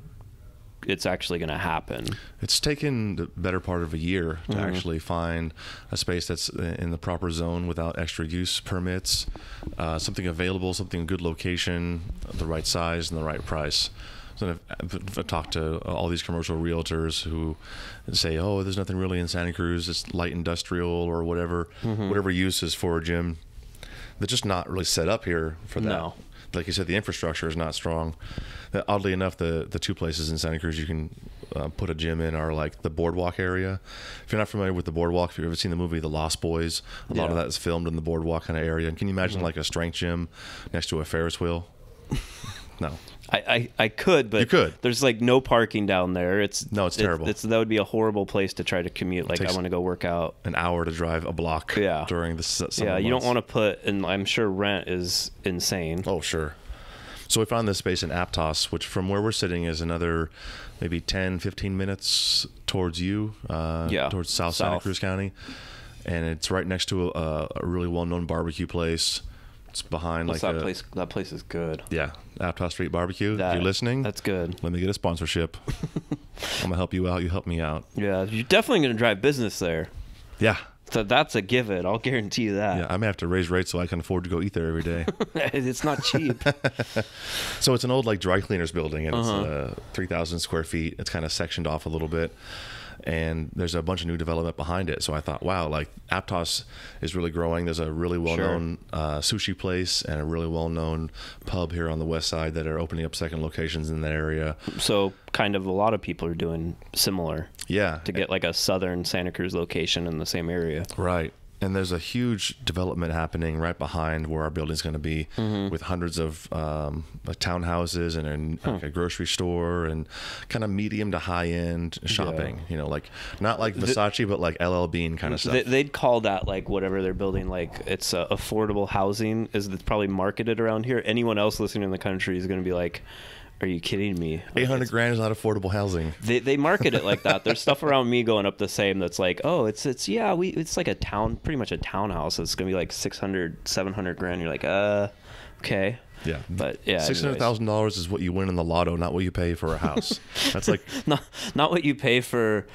it's actually going to happen? It's taken the better part of a year to actually find a space that's in the proper zone without extra use permits, something available, something in good location, the right size, and the right price. So I've talked to all these commercial realtors who say, oh, there's nothing really in Santa Cruz, it's light industrial or whatever use is for a gym. They're just not really set up here for that. No. like you said, the infrastructure is not strong. Oddly enough, the two places in Santa Cruz you can put a gym in are like the boardwalk area. If you're not familiar with the boardwalk, if you've ever seen the movie The Lost Boys, a lot of that is filmed in the boardwalk kind of area. And can you imagine like a strength gym next to a Ferris wheel? No. I could, but you could. There's like no parking down there. It's terrible. That would be a horrible place to try to commute. Like I want to go work out. An hour to drive a block. Yeah. During the summer you months. don't want to put, and I'm sure rent is insane. Oh, sure. So we found this space in Aptos, which from where we're sitting is another maybe 10, 15 minutes towards you, towards South Santa Cruz County. And it's right next to a really well-known barbecue place. It's behind place? That place is good. Yeah, Aptos Street Barbecue. If you're listening, that's good. Let me get a sponsorship. I'm gonna help you out. You help me out. Yeah, you're definitely gonna drive business there. Yeah. So that's a given. I'll guarantee you that. Yeah, I may have to raise rates so I can afford to go eat there every day. It's not cheap. So it's an old like dry cleaners building, and it's 3,000 square feet. It's kind of sectioned off a little bit. And there's a bunch of new development behind it. So I thought, wow, like Aptos is really growing. There's a really well-known sushi place and a really well-known pub here on the west side that are opening up second locations in that area. So kind of a lot of people are doing similar. Yeah. To get like a southern Santa Cruz location in the same area. Right. And there's a huge development happening right behind where our building's going to be, with hundreds of townhouses and a grocery store and kind of medium to high end shopping. You know, like not like Versace, but like LL Bean kind of stuff. They'd call that like whatever they're building, like it's affordable housing is probably marketed around here. Anyone else listening in the country is going to be like, are you kidding me? Like, 800 grand is not affordable housing. They market it like that. There's stuff around me going up the same that's like, oh, it's like a town, pretty much a townhouse. It's gonna be like 600, 700 grand. You're like, okay. Yeah, but yeah, $600,000 is what you win in the lotto, not what you pay for a house. That's like not what you pay for,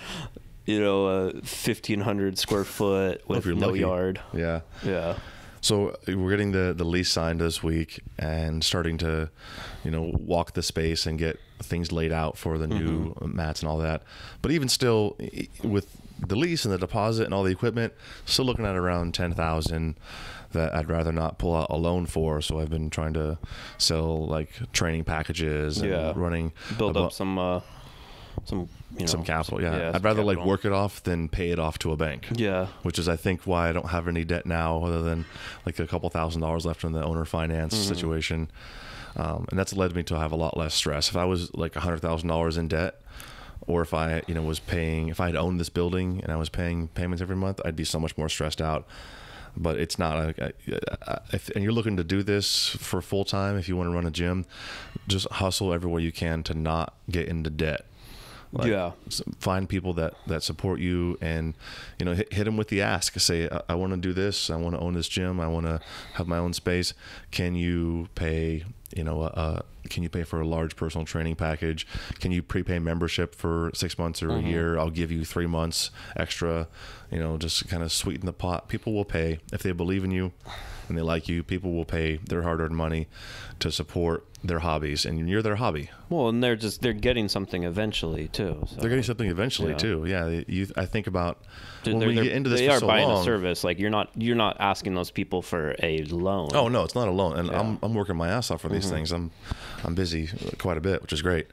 a 1,500 square foot with no lucky. yard. Yeah. Yeah. So we're getting the lease signed this week and starting to, walk the space and get things laid out for the new mats and all that. But even still, with the lease and the deposit and all the equipment, still looking at around $10,000 that I'd rather not pull out a loan for. So I've been trying to sell like training packages and build up some capital. I'd rather like work it off than pay it off to a bank. Yeah. Which is, I think, why I don't have any debt now other than like a couple $1,000s left in the owner finance situation. And that's led me to have a lot less stress. If I was like $100,000 in debt, or if I, if I had owned this building and I was paying payments every month, I'd be so much more stressed out. But it's not. And you're looking to do this for full time, if you want to run a gym, just hustle everywhere you can to not get into debt. Find people that support you and, hit them with the ask. Say, I want to do this. I want to own this gym. I want to have my own space. Can you pay, can you pay for a large personal training package? Can you prepay membership for 6 months or a year? I'll give you 3 months extra, just kind of sweeten the pot. People will pay if they believe in you and they like you. People will pay their hard-earned money to support their hobbies, and you're their hobby. Well, and they're getting something eventually too. So. They're getting something eventually too. Yeah, I think about when we get into this. They for are so buying long, a service. Like you're not asking those people for a loan. Oh no, it's not a loan, and I'm working my ass off for these things. I'm busy quite a bit, which is great.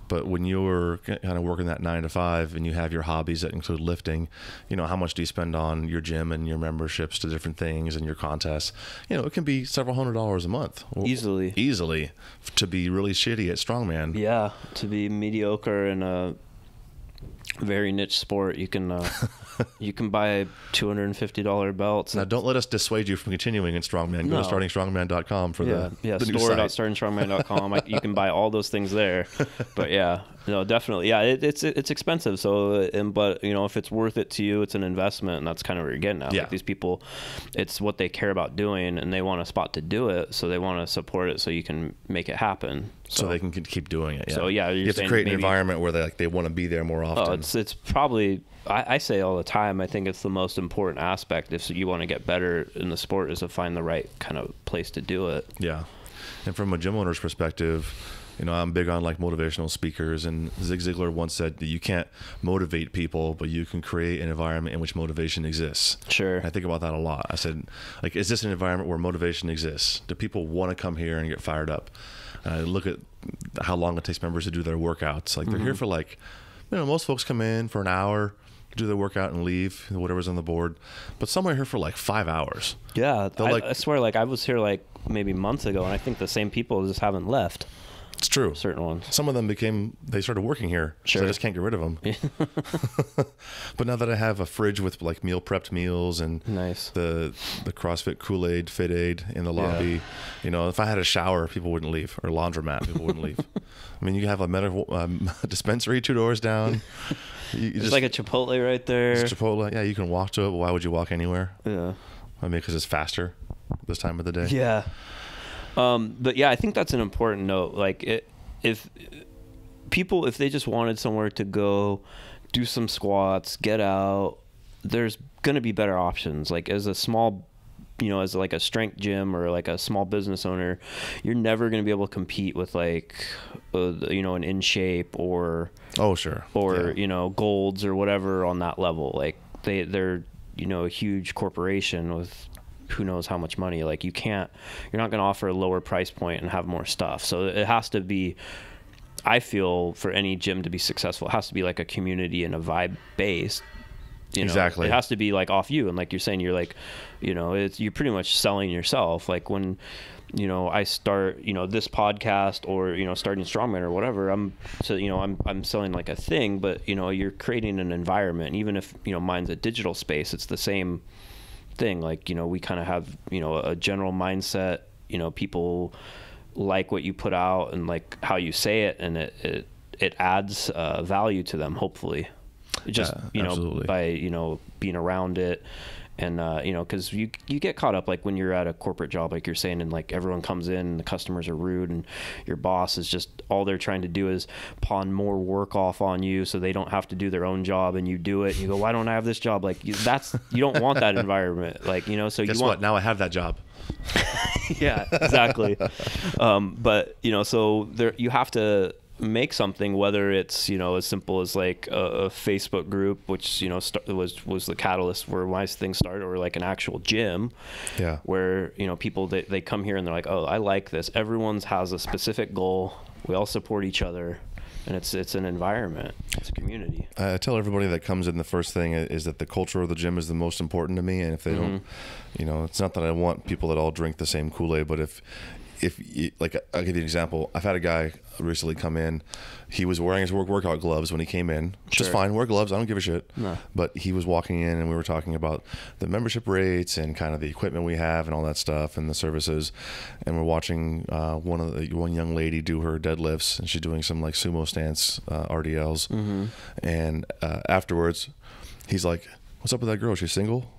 But when you're kind of working that 9 to 5 and you have your hobbies that include lifting, how much do you spend on your gym and your memberships to different things and your contests? It can be several $100s a month. Easily to be really shitty at strongman. Yeah, to be mediocre in a very niche sport, you can buy $250 belts. Now, don't let us dissuade you from continuing in strongman. Go to startingstrongman.com for the new site. store.startingstrongman.com. You can buy all those things there. But definitely. Yeah, it's expensive. So, but if it's worth it to you, it's an investment, and that's kind of what you're getting at. Yeah. Like these people, it's what they care about doing, and they want a spot to do it, so they want to support it, so you can make it happen. So they can keep doing it. Yeah. So you have to create an environment where they want to be there more often. It's probably. I say all the time, I think it's the most important aspect if you want to get better in the sport is to find the right kind of place to do it. Yeah. And from a gym owner's perspective, You know, I'm big on like motivational speakers, and Zig Ziglar once said that you can't motivate people, but you can create an environment in which motivation exists. Sure. I think about that a lot. I said, like, is this an environment where motivation exists? Do people want to come here and get fired up? And I look at how long it takes members to do their workouts. Like, they're here for like, you know, most folks come in for an hour, do their workout and leave, whatever's on the board. But some are here for like 5 hours. Yeah. Like, I swear, like, I was here like maybe months ago, and I think the same people just haven't left. It's true. Certain ones. Some of them they started working here. Sure. So I just can't get rid of them. But now that I have a fridge with like meal prepped meals and nice. the CrossFit Kool-Aid, Fit Aid in the lobby, you know, if I had a shower, people wouldn't leave, or laundromat, people wouldn't leave. I mean, you have a medical dispensary 2 doors down. It's like a Chipotle right there. It's Chipotle. Yeah, you can walk to it. But why would you walk anyway? Yeah. I mean, because it's faster this time of the day. Yeah. But yeah, I think that's an important note. Like, if they just wanted somewhere to go, do some squats, get out, there's going to be better options. Like, as a small, you know, as like a strength gym or like a small business owner, you're never going to be able to compete with like, you know, an In Shape or you know, Golds or whatever on that level. Like, they're, you know, a huge corporation with who knows how much money. Like, you're not going to offer a lower price point and have more stuff. So it has to be, I feel, for any gym to be successful, it has to be like a community and a vibe based. You know, exactly. It has to be like off you. And like you're saying, you're like, you know, you're pretty much selling yourself. Like, when, you know, I start, you know, this podcast or, you know, starting Strongman or whatever, I'm selling like a thing, but, you know, you're creating an environment. Even if, you know, mine's a digital space, it's the same thing. Like, you know, we kind of have, you know, a general mindset. You know, people like what you put out and like how you say it, and it adds value to them, hopefully. Just you know, absolutely. by, you know, being around it. And you know, because you get caught up, like when you're at a corporate job, like you're saying, and like everyone comes in and the customers are rude, and your boss is just, all they're trying to do is pawn more work off on you so they don't have to do their own job, and you do it and you go, why don't I have this job? Like, you don't want that environment. Like, you know, so guess you want, what? Now I have that job. yeah, exactly. But, you know, so there, you have to make something, whether it's, you know, as simple as like a Facebook group, which, you know, was the catalyst where my thing started, or like an actual gym, where, you know, people, they come here and they're like, oh, I like this. Everyone's has a specific goal. We all support each other, and it's an environment. It's a community. I tell everybody that comes in, the first thing is that the culture of the gym is the most important to me. And if they don't, you know, it's not that I want people that all drink the same Kool-Aid, but if like, I'll give you an example. I've had a guy recently come in. He was wearing his workout gloves when he came in, which is fine. Wear gloves. I don't give a shit. No. But he was walking in, and we were talking about the membership rates and kind of the equipment we have and all that stuff and the services. And we're watching one young lady do her deadlifts, and she's doing some like sumo stance RDLs. And afterwards, he's like, "What's up with that girl? Is she single?"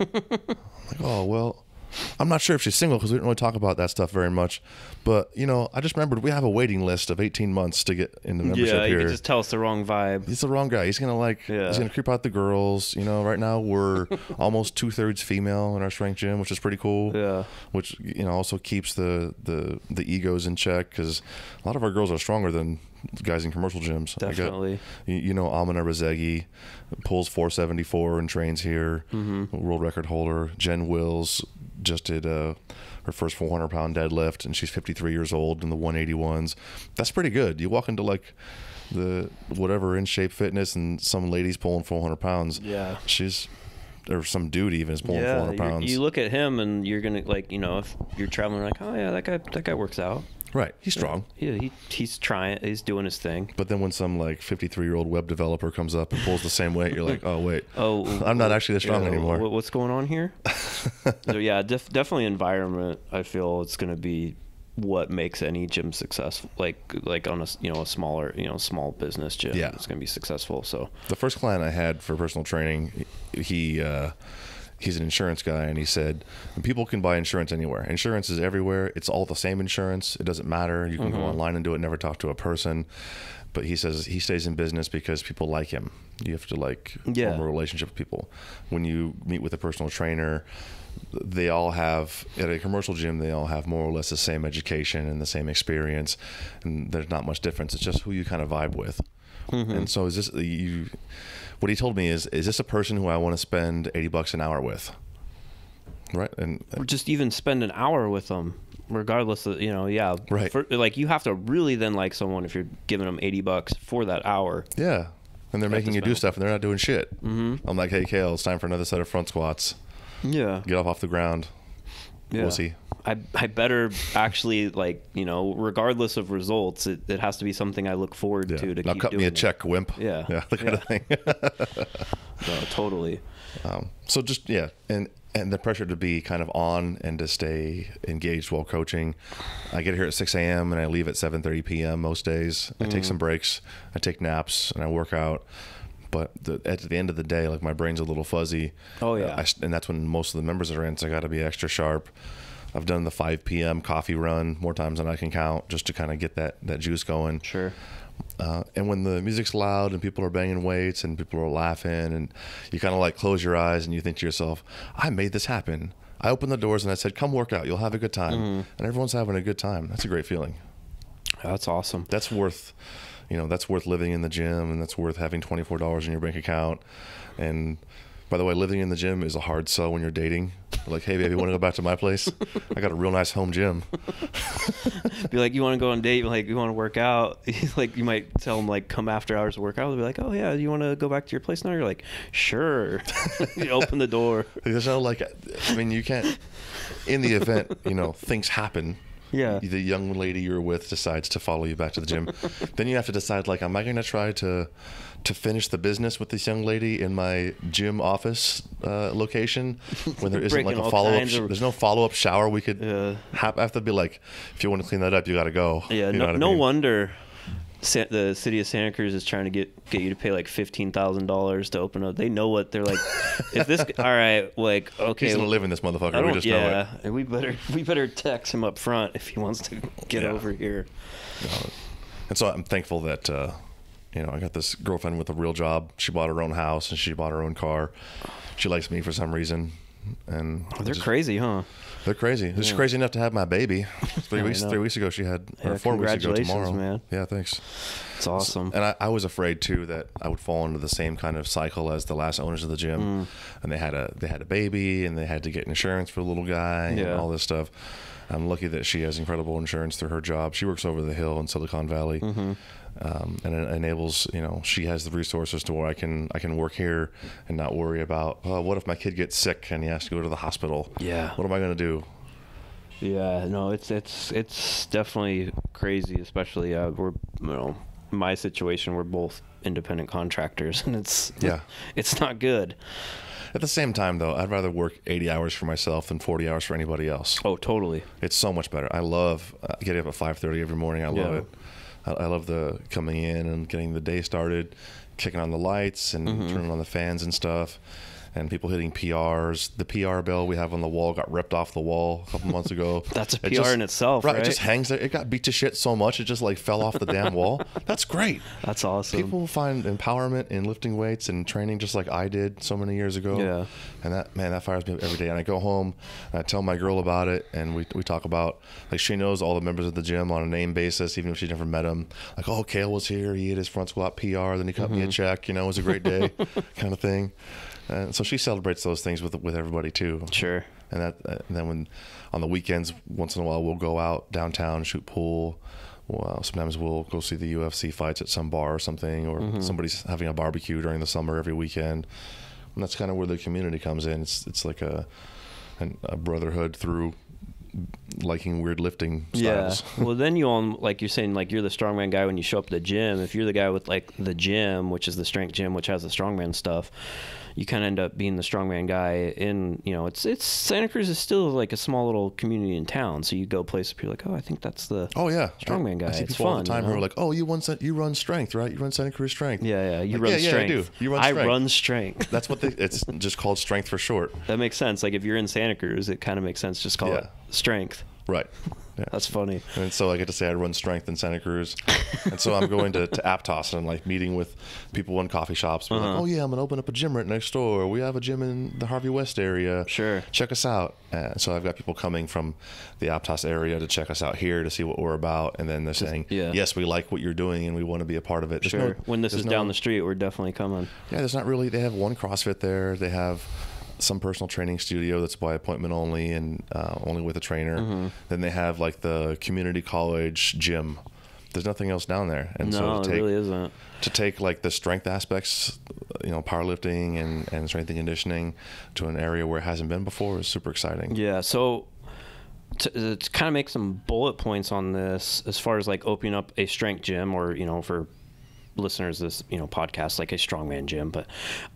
I'm like, "Oh, well, I'm not sure if she's single, because we didn't really talk about that stuff very much. But, you know, I just remembered we have a waiting list of 18 months to get into membership here." Yeah, you could just tell it's the wrong vibe. He's the wrong guy. He's going to he's going to creep out the girls. You know, right now we're almost 2/3 female in our strength gym, which is pretty cool. Yeah. Which, you know, also keeps the egos in check, because a lot of our girls are stronger than guys in commercial gyms. Definitely. You know, Amina Rezegi pulls 474 and trains here, world record holder. Jen Wills just did her first 400-pound deadlift, and she's 53 years old in the 181s. That's pretty good. You walk into like the whatever In Shape Fitness, and some lady's pulling 400 pounds. Yeah, or some dude even is pulling 400 pounds. You look at him, and you're gonna, like, you know, if you're traveling, like, oh yeah, that guy works out. Right, he's strong. Yeah, he's trying. He's doing his thing. But then when some like 53-year-old web developer comes up and pulls the same weight, you're like, oh wait, I'm not actually as strong anymore. What's going on here? So yeah, definitely environment. I feel it's going to be what makes any gym successful. Like on a smaller, you know, small business gym, it's going to be successful. So the first client I had for personal training, he's an insurance guy, and he said, people can buy insurance anywhere. Insurance is everywhere. It's all the same insurance. It doesn't matter. You can go online and do it, never talk to a person. but he says he stays in business because people like him. You have to like form a relationship with people. When you meet with a personal trainer, they all have, at a commercial gym, they all have more or less the same education and the same experience, and there's not much difference. It's just who you kind of vibe with. And so is this what he told me is this a person who I want to spend $80 an hour with? Right. And or just even spend an hour with them, regardless of, right. Like, you have to really then like someone if you're giving them $80 for that hour. Yeah. And they're making you do stuff and they're not doing shit. I'm like, hey, Kale, it's time for another set of front squats. Yeah. Get off the ground. Yeah. We'll see. I better actually, like, regardless of results, it has to be something I look forward to Now keep cut doing me a check, wimp. Yeah. Yeah, the kind of thing. No, totally. So just, and the pressure to be kind of on and to stay engaged while coaching. I get here at 6 a.m. and I leave at 7:30 p.m. most days. I take some breaks, I take naps, and I work out. But at the end of the day, like, my brain's a little fuzzy. Oh, yeah. And that's when most of the members are in, so I got to be extra sharp. I've done the 5 p.m. coffee run more times than I can count, just to kind of get that juice going. Sure. And when the music's loud and people are banging weights and people are laughing, and you kind of like close your eyes and you think to yourself, I made this happen. I opened the doors and I said, come work out. You'll have a good time. And everyone's having a good time. That's a great feeling. That's awesome. That's worth, that's worth living in the gym, and that's worth having $24 in your bank account. And by the way, living in the gym is a hard sell when you're dating. Like, hey, baby, want to go back to my place? I got a real nice home gym. Be like, you want to go on a date? Like, you want to work out? Like, you might tell them, like, come after hours to work out. They'll be like, oh, yeah, you want to go back to your place now? You're like, sure. You open the door. There's no, like, I mean, you can't, in the event, things happen. Yeah. The young lady you're with decides to follow you back to the gym. Then you have to decide, like, am I going to try to finish the business with this young lady in my gym office location when there isn't like a follow-up there's no follow-up shower we could have to be like, if you want to clean that up, you got to go. Yeah. No wonder the city of Santa Cruz is trying to get you to pay like $15,000 to open up. They know what they're like. If this, all right, like, okay, he's gonna live in this motherfucker. We just know it. And we better text him up front if he wants to get over here. And so I'm thankful that I got this girlfriend with a real job. She bought her own house and she bought her own car. She likes me for some reason. And they're crazy, huh? They're crazy. She's crazy enough to have my baby. 3 weeks ago she had, or 4 weeks ago tomorrow. Man. Yeah, thanks. It's awesome. And I was afraid too that I would fall into the same kind of cycle as the last owners of the gym. And they had a baby and they had to get insurance for the little guy and all this stuff. I'm lucky that she has incredible insurance through her job. She works over the hill in Silicon Valley. And it enables, she has the resources to where I can work here and not worry about, what if my kid gets sick and he has to go to the hospital? Yeah. What am I going to do? Yeah, no, it's definitely crazy, especially we're, my situation, we're both independent contractors, and it's not good. At the same time, though, I'd rather work 80 hours for myself than 40 hours for anybody else. Oh, totally. It's so much better. I love getting up at 5:30 every morning. I love it. I love the coming in and getting the day started, kicking on the lights and turning on the fans and stuff, and people hitting PRs. The PR bell we have on the wall got ripped off the wall a couple months ago. That's a PR in itself, right? It just hangs there. It got beat to shit so much it just like fell off the damn wall. That's great. That's awesome. People find empowerment in lifting weights and training just like I did so many years ago. Yeah. And that fires me up every day. And I go home and I tell my girl about it, and we talk about, like, she knows all the members of the gym on a name basis, even if she never met them. Like, oh, Kale was here. He hit his front squat PR. Then he cut me a check. It was a great day, kind of thing. And so she celebrates those things with everybody too. Sure. And then when on the weekends, once in a while, we'll go out downtown, shoot pool. Well, sometimes we'll go see the UFC fights at some bar or something, or somebody's having a barbecue during the summer every weekend. And that's kind of where the community comes in. It's like a brotherhood through liking weird lifting styles. Yeah. Well, then like you're saying, like, you're the strongman guy when you show up at the gym. If you're the guy with like the gym, which is the strength gym, which has the strongman stuff, you kind of end up being the strongman guy in, it's Santa Cruz is still like a small little community in town. So you go places where you're like, oh, I think that's the strongman guy. I see it's people fun, all the time who are like, oh, you run strength, right? You run Santa Cruz strength. Yeah. You like, run strength. Yeah, I do. You run strength. I run strength. That's what it's just called strength for short. That makes sense. Like, if you're in Santa Cruz, it kind of makes sense. Just call it strength. Right. Yeah. That's funny. And so I get to say I run strength in Santa Cruz. And so I'm going to Aptos and I'm like meeting with people in coffee shops. Like, oh yeah, I'm going to open up a gym right next door. We have a gym in the Harvey West area. Sure. Check us out. So I've got people coming from the Aptos area to check us out here to see what we're about. And then they're saying, yes, we like what you're doing and we want to be a part of it. Sure. When this is down the street, we're definitely coming. Yeah, there's not really, they have one CrossFit there. They have some personal training studio that's by appointment only and only with a trainer. Then they have like the community college gym. There's nothing else down there. And no, it really isn't. To take like the strength aspects, powerlifting and strength and conditioning to an area where it hasn't been before is super exciting. Yeah. So to kind of make some bullet points on this, as far as like opening up a strength gym or, for listeners, this podcast, like a strongman gym, but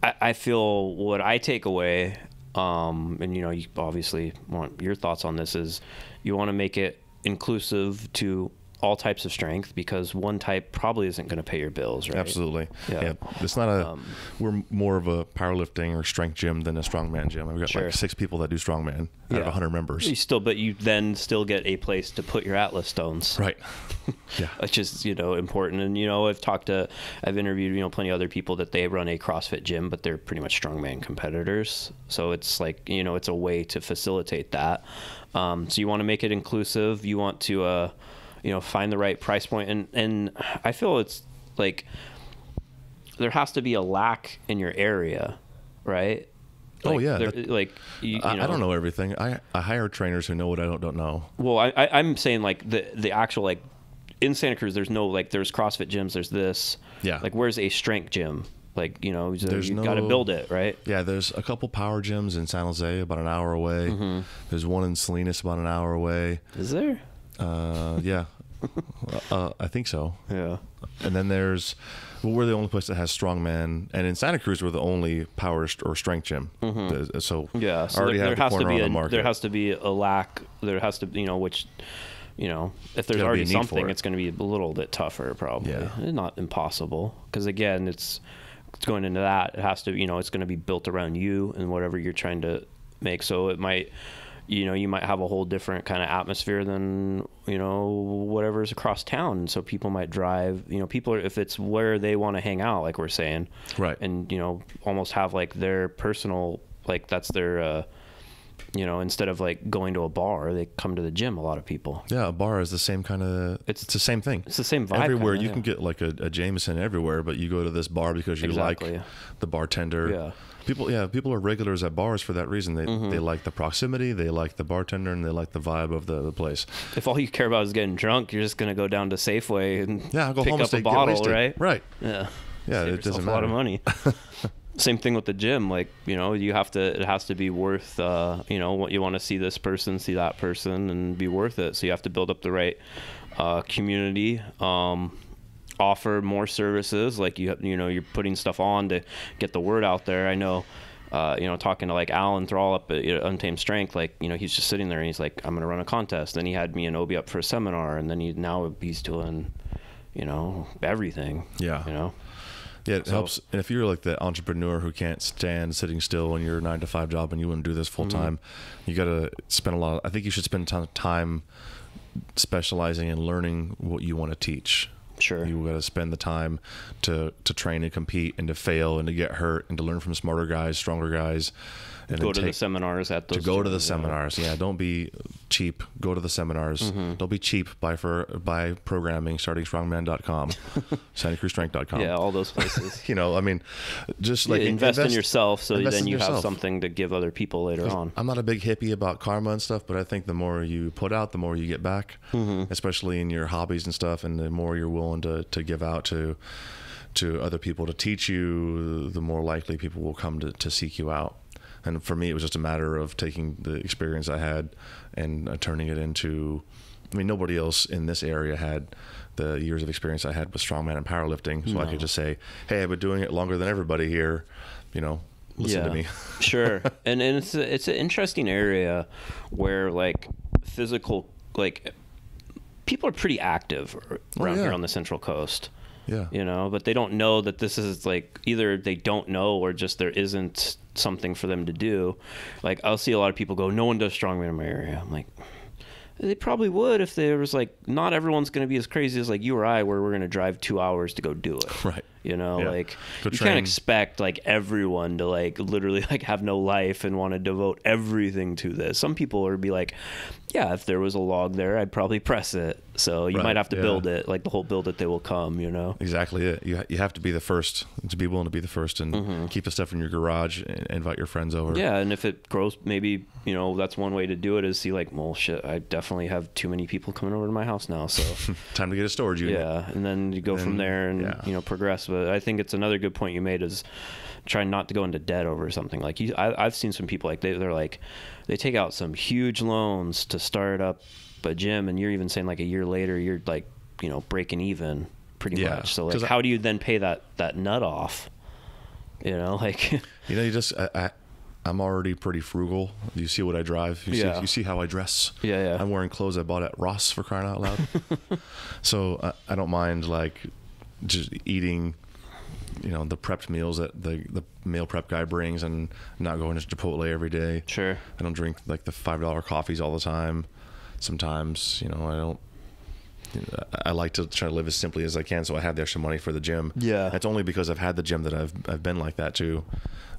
I feel what I take away, and you obviously want your thoughts on this, is you want to make it inclusive to all types of strength, because one type probably isn't going to pay your bills, right? Absolutely. Yeah. It's not we're more of a powerlifting or strength gym than a strongman gym. We've got like 6 people that do strongman out of 100 members. But you then still get a place to put your Atlas stones. Right. Yeah. Which is, important. And, I've interviewed, plenty of other people that they run a CrossFit gym, but they're pretty much strongman competitors. So it's like, it's a way to facilitate that. So you want to make it inclusive. You want to, find the right price point. And I feel it's like there has to be a lack in your area, right? Like, I don't know everything. I hire trainers who know what I don't know. Well, I'm saying like the actual, like in Santa Cruz, there's no, like there's CrossFit gyms, there's this. Yeah. Like where's a strength gym? Like, you've got to build it, right? Yeah, there's a couple power gyms in San Jose about an hour away. There's one in Salinas about an hour away. Is there? Yeah. I think so. Yeah. And then we're the only place that has strongman, and in Santa Cruz we're the only power or strength gym. So yeah, so already there have the corner on the market. There has to be a lack. There has to, which, if there's already something, it's going to be a little bit tougher, probably. Yeah. Not impossible, because again, it's going into that. It has to, it's going to be built around you and whatever you're trying to make. So it might. You might have a whole different kind of atmosphere than, whatever's across town. So people might drive, if it's where they want to hang out, like we're saying. Right. And, almost have like their personal, like that's their, instead of like going to a bar, they come to the gym, a lot of people. Yeah, a bar is the same kind of, it's the same thing. It's the same vibe. Everywhere, you can get like a Jameson everywhere, but you go to this bar because you like the bartender. Yeah. People are regulars at bars for that reason. They like the proximity, they like the bartender, and they like the vibe of the place. If all you care about is getting drunk, you're just going to go down to Safeway and go pick home up and a bottle, right? Right. Yeah. Yeah, Save it doesn't matter. A lot of money. Same thing with the gym. Like, it has to be worth, what you want to see this person, see that person, and be worth it. So you have to build up the right community. Offer more services, like you're putting stuff on to get the word out there. I know, talking to like Alan Thrall up at Untamed Strength, like he's just sitting there and he's like, I'm gonna run a contest. Then he had me and Obi up for a seminar, and then he's doing, everything. Yeah. Yeah, it helps. And if you're like the entrepreneur who can't stand sitting still in your 9-to-5 job and you want to do this full time, you got to spend I think you should spend a ton of time specializing and learning what you want to teach. Sure. You got to spend the time to train and compete and to fail and to get hurt and to learn from smarter guys, stronger guys. And go to the seminars at those. To go to the seminars. Yeah, don't be cheap. Go to the seminars. Don't be cheap. Buy programming, startingstrongman.com, SantaCruzStrength.com. Yeah, all those places. Just like invest in yourself, so then you have something to give other people later on. I'm not a big hippie about karma and stuff, but I think the more you put out, the more you get back, especially in your hobbies and stuff, and the more you're willing to give out to other people to teach you, the more likely people will come to seek you out. And for me, it was just a matter of taking the experience I had and turning it into, nobody else in this area had the years of experience I had with strongman and powerlifting. So I could just say, hey, I've been doing it longer than everybody here, listen to me. Sure. And it's an interesting area where like physical, like people are pretty active around here on the Central Coast. Yeah. But they don't know that this is like, either they don't know or just there isn't something for them to do. Like I'll see a lot of people go, no one does strongman in my area. I'm like, They probably would if there was like, not everyone's going to be as crazy as like you or I, where we're going to drive 2 hours to go do it. Right. You know, Yeah. like Go you train. can't expect like everyone to like literally like have no life and want to devote everything to this. Some people would be like, yeah, if there was a log there, I'd probably press it. So you Right, might have to yeah. build it, like the whole build it, they will come, you know? Exactly it. You have to be the first, to be willing to be the first, and keep the stuff in your garage and invite your friends over. Yeah, and if it grows, maybe, you know, that's one way to do it, is see like, well, shit, I definitely have too many people coming over to my house now, so Time to get a storage unit. yeah, and then you go from there and yeah. you know, progress. But I think it's another good point you made, is trying not to go into debt over something. Like I've seen some people like they're like, they take out some huge loans to start up a gym, and you're even saying like a year later you're like, you know, breaking even pretty Yeah, much. So like, 'cause how do you then pay that nut off? You know, like You know, you just I'm already pretty frugal. You see what I drive. You see how I dress. Yeah. I'm wearing clothes I bought at Ross, for crying out loud. So I don't mind like just eating, you know, the prepped meals that the meal prep guy brings, and not going to Chipotle every day. Sure. I don't drink like the $5 coffees all the time. Sometimes, you know, I like to try to live as simply as I can, so I have the extra money for the gym. Yeah. That's only because I've had the gym that I've been like that too.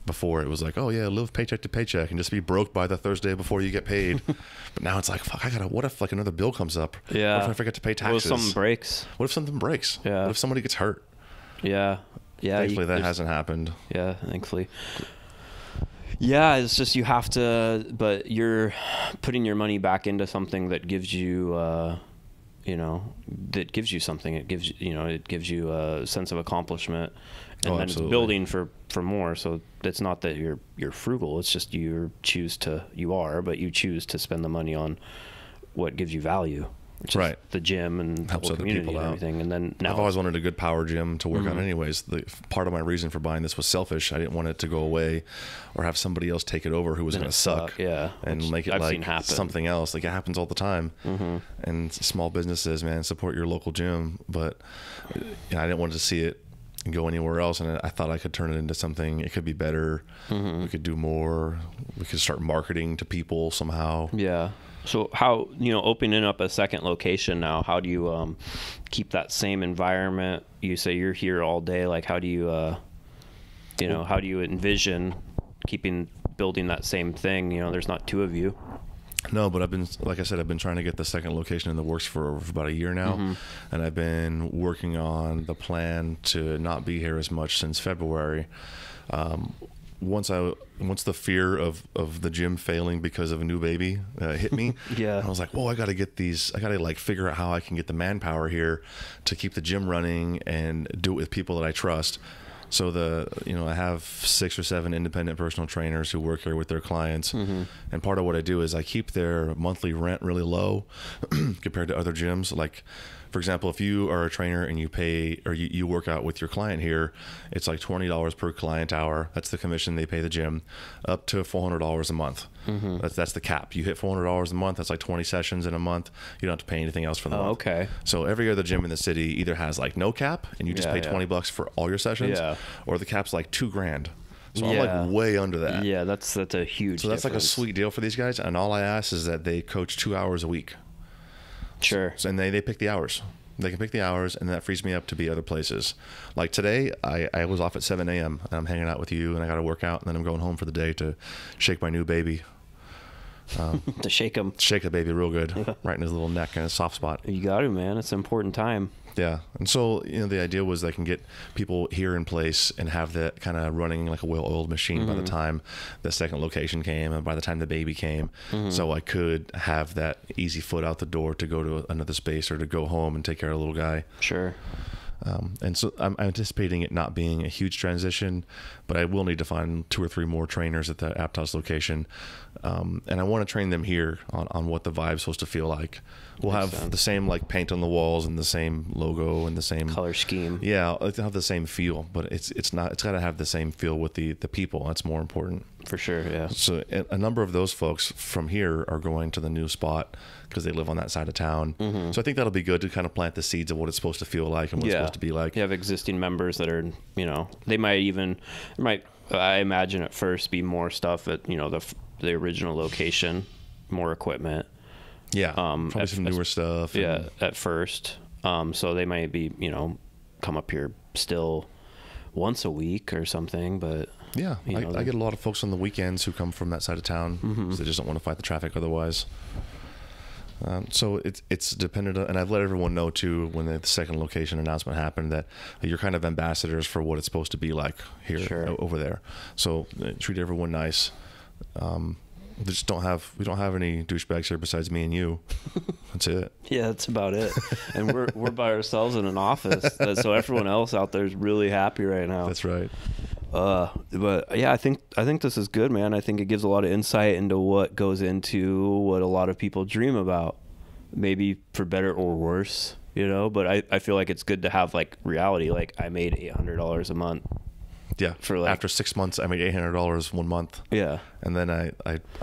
Before it was like, oh yeah, live paycheck to paycheck and just be broke by the Thursday before you get paid. But now it's like, fuck, what if like another bill comes up? Yeah. What if I forget to pay What if taxes? something breaks? What if something breaks? Yeah. What if somebody gets hurt? Yeah. Thankfully that hasn't happened. Yeah, thankfully. Yeah, it's just you have to, but you're putting your money back into something that gives you, you know, that gives you something. It gives you know, it gives you a sense of accomplishment, and then absolutely. it's building for more. So it's not that you're frugal. It's just you choose to spend the money on what gives you value. Which is Right. the gym and the Helps whole other community people and out. everything. And then now I've always wanted a good power gym to work on anyways. Part of my reason for buying this was selfish. I didn't want it to go away or have somebody else take it over who was Then going it to suck. yeah, And which make it I've seen like happen. something else. Like it happens all the time. And small businesses, man, support your local gym. But you know, I didn't want to see it go anywhere else, and I thought I could turn it into something. It could be better. We could do more. We could start marketing to people somehow. Yeah. So how, you know, opening up a second location now, how do you keep that same environment? You say you're here all day. Like, how do you, you know, how do you envision building that same thing? You know, there's not two of you. No, but like I said, I've been trying to get the second location in the works for about a year now. And I've been working on the plan to not be here as much since February. Once the fear of the gym failing because of a new baby hit me, Yeah. I was like, whoa, I got to like figure out how I can get the manpower here to keep the gym running and do it with people that I trust. So I have 6 or 7 independent personal trainers who work here with their clients. And part of what I do is I keep their monthly rent really low compared to other gyms. Like, for example, if you are a trainer and you pay, or you work out with your client here, it's like $20 per client hour. That's the commission they pay the gym, up to $400 a month. That's the cap. You hit $400 a month, that's like 20 sessions in a month. You don't have to pay anything else for the month. Okay. So every other gym in the city either has like no cap and you just pay $20 for all your sessions, or the cap's like $2,000. So I'm like way under that. Yeah, that's a huge So that's difference. like a sweet deal for these guys. And all I ask is that they coach 2 hours a week. Sure. So, and they pick the hours. They can pick the hours, and that frees me up to be other places. Like today, I was off at 7 a.m. and I'm hanging out with you, and I got to work out, and then I'm going home for the day to shake my new baby. To shake him. Shake the baby real good, right in his little neck and his soft spot. You got to, man. It's an important time. Yeah. And so, the idea was I can get people here in place and have that kind of running like a well-oiled machine by the time the second location came and by the time the baby came. So I could have that easy foot out the door to go to another space or to go home and take care of the little guy. Sure. And so I'm anticipating it not being a huge transition, but I will need to find 2 or 3 more trainers at the Aptos location. And I want to train them here on what the vibe's supposed to feel like. We'll have the same like paint on the walls and the same logo and the same Color scheme. Yeah, it'll have the same feel, but it's got to have the same feel with the people. That's more important. For sure, yeah. So a number of those folks from here are going to the new spot because they live on that side of town. So I think that'll be good to kind of plant the seeds of what it's supposed to feel like and what it's supposed to be like. You have existing members that are, they might I imagine at first be more stuff at, the original location, more equipment. Yeah, probably some newer stuff. Yeah, at first. So they might be, come up here still once a week or something, but yeah, I get a lot of folks on the weekends who come from that side of town because they just don't want to fight the traffic otherwise. So it's dependent on, and I've let everyone know too when the second location announcement happened that you're kind of ambassadors for what it's supposed to be like here over there. So treat everyone nice. We don't have any douchebags here besides me and you. That's it. Yeah, that's about it. And we're by ourselves in an office, so everyone else out there is really happy right now. That's right. But yeah, I think this is good, man. I think it gives a lot of insight into what goes into what a lot of people dream about, maybe for better or worse, But I feel like it's good to have like reality. Like I made $800 a month. Yeah. After 6 months, I made $800 1 month. Yeah. And then I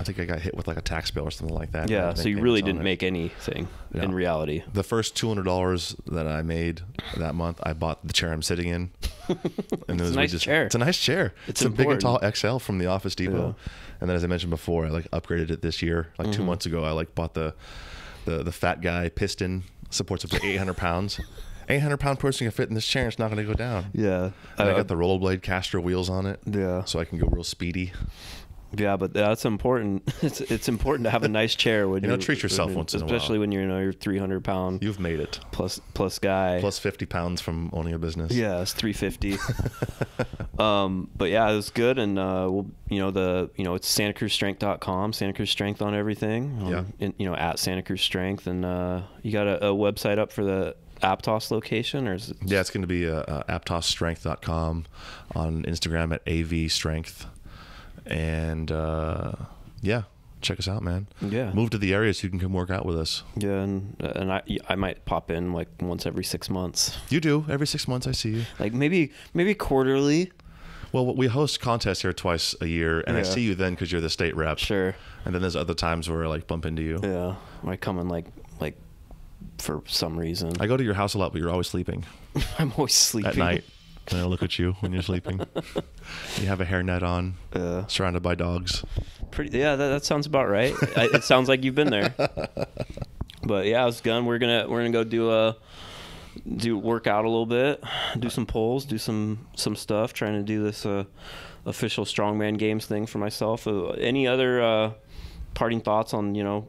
think I got hit with like a tax bill or something like that. Yeah. So you really didn't make anything in reality. The first $200 that I made that month, I bought the chair I'm sitting in. And it's a nice chair. It's a nice chair. It's a big and tall XL from the Office Depot. Yeah. And then as I mentioned before, I like upgraded it this year. Like 2 months ago, I like bought the fat guy piston, supports up to 800 pounds. 800-pound person can fit in this chair. It's not going to go down. Yeah. And I got the rollerblade caster wheels on it. Yeah. So I can go real speedy. Yeah, but that's important. It's important to have a nice chair when you treat yourself once in a while. Especially when you're 300-pound. You've made it. Plus guy. Plus 50 pounds from owning a business. Yeah, it's 350. But yeah, it was good, and it's SantaCruzStrength.com. Santa Cruz Strength on everything. At Santa Cruz Strength, and you got a website up for the Aptos location, or is it? Yeah, it's going to be aptosstrength.com, on Instagram at avstrength, and check us out, man. Yeah, move to the area so you can come work out with us. Yeah, and I might pop in like once every 6 months. You do every 6 months. I see you. Like maybe quarterly. Well, we host contests here twice a year, and I see you then because you're the state rep. Sure. And then there's other times where I like bump into you. Yeah, I come in like for some reason. I go to your house a lot, but you're always sleeping. I'm always sleeping. At night. And I look at you when you're sleeping. You have a hairnet on, surrounded by dogs. Yeah, that sounds about right. It sounds like you've been there. But yeah, I was gone. We're gonna go do work out a little bit, do some pulls, do some stuff, trying to do this official strongman games thing for myself. Any other parting thoughts on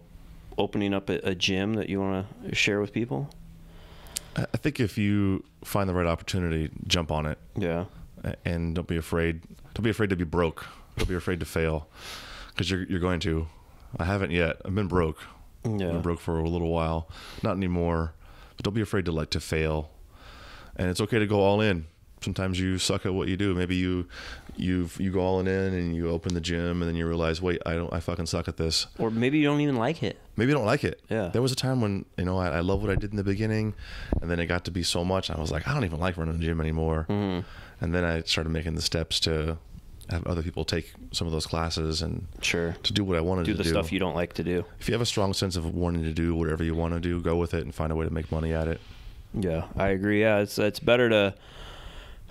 opening up a gym that you want to share with people? I think if you find the right opportunity, jump on it. Yeah. And don't be afraid. Don't be afraid to be broke. Don't be afraid to fail, because you're going to. I haven't yet. I've been broke. Yeah. I've been broke for a little while. Not anymore. But don't be afraid to fail. And it's okay to go all in. Sometimes you suck at what you do. Maybe you go all in and you open the gym, and then you realize, wait, I fucking suck at this. Or maybe you don't even like it. Maybe you don't like it. Yeah. There was a time when I love what I did in the beginning, and then it got to be so much. I was like, I don't even like running the gym anymore. Mm-hmm. And then I started making the steps to have other people take some of those classes and to do what I wanted to do. Do the stuff you don't like to do. If you have a strong sense of wanting to do whatever you want to do, go with it and find a way to make money at it. Yeah, I agree. Yeah, it's better to.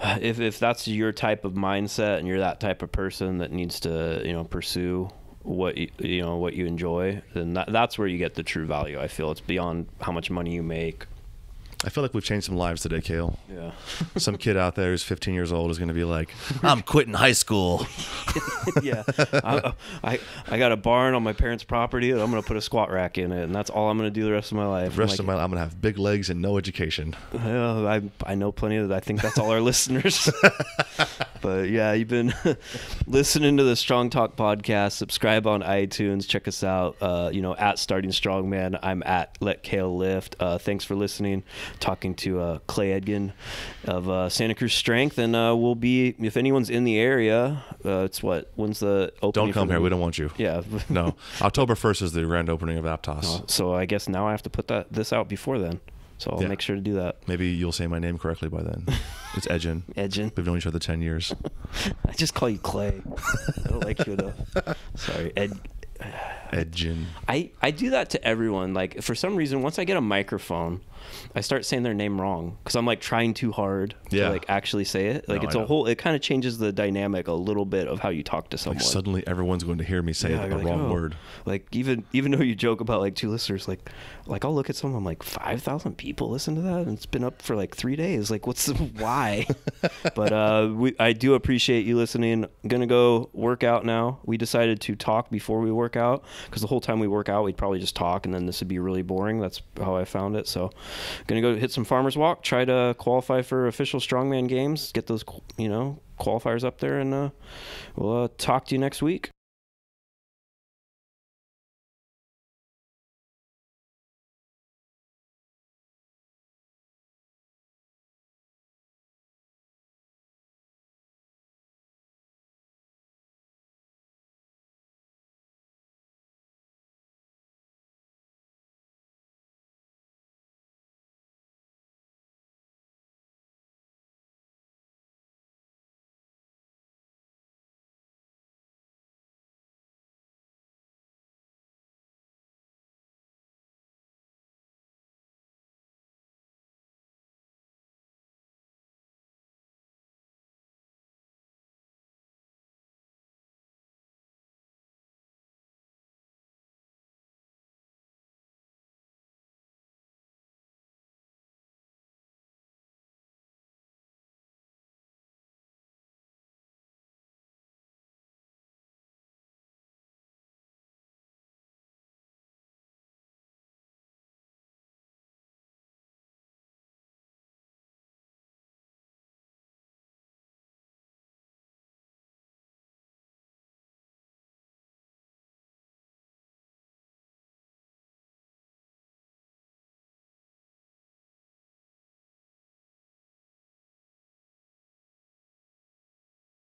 If that's your type of mindset and you're that type of person that needs to pursue what you enjoy, then that's where you get the true value. I feel it's beyond how much money you make. I feel like we've changed some lives today, Kale. Yeah. Some kid out there who's 15 years old is going to be like, I'm quitting high school. Yeah. I got a barn on my parents' property, and I'm going to put a squat rack in it, and that's all I'm going to do the rest of my life. The rest of my life, I'm going to have big legs and no education. I know plenty of that. I think that's all our listeners. But yeah, you've been listening to the Strong Talk podcast. Subscribe on iTunes. Check us out. At Starting Strongman. I'm at Let Kale Lift. Thanks for listening. Talking to Clay Edgin of Santa Cruz Strength, and we'll be, if anyone's in the area, when's the opening? Don't come here. We don't want you. Yeah. No. October 1st is the grand opening of Aptos. So I guess now I have to put this out before then. So I'll make sure to do that. Maybe you'll say my name correctly by then. It's Edgin. Edgin. We've known each other 10 years. I just call you Clay. I don't like you enough. Sorry, Edgin. I do that to everyone. Like, for some reason, once I get a microphone, I start saying their name wrong because I'm like trying too hard to like actually say it. Like it kind of changes the dynamic a little bit of how you talk to someone. Like suddenly everyone's going to hear me say the wrong word. Like even though you joke about like 2 listeners, like I'll look at someone, I'm like 5,000 people listen to that and it's been up for like 3 days. Like why? But I do appreciate you listening. I'm gonna go work out now. We decided to talk before we work out because the whole time we work out we'd probably just talk and then this would be really boring. That's how I found it. So gonna go hit some farmers walk, try to qualify for official strongman games, get those qualifiers up there, and we'll talk to you next week.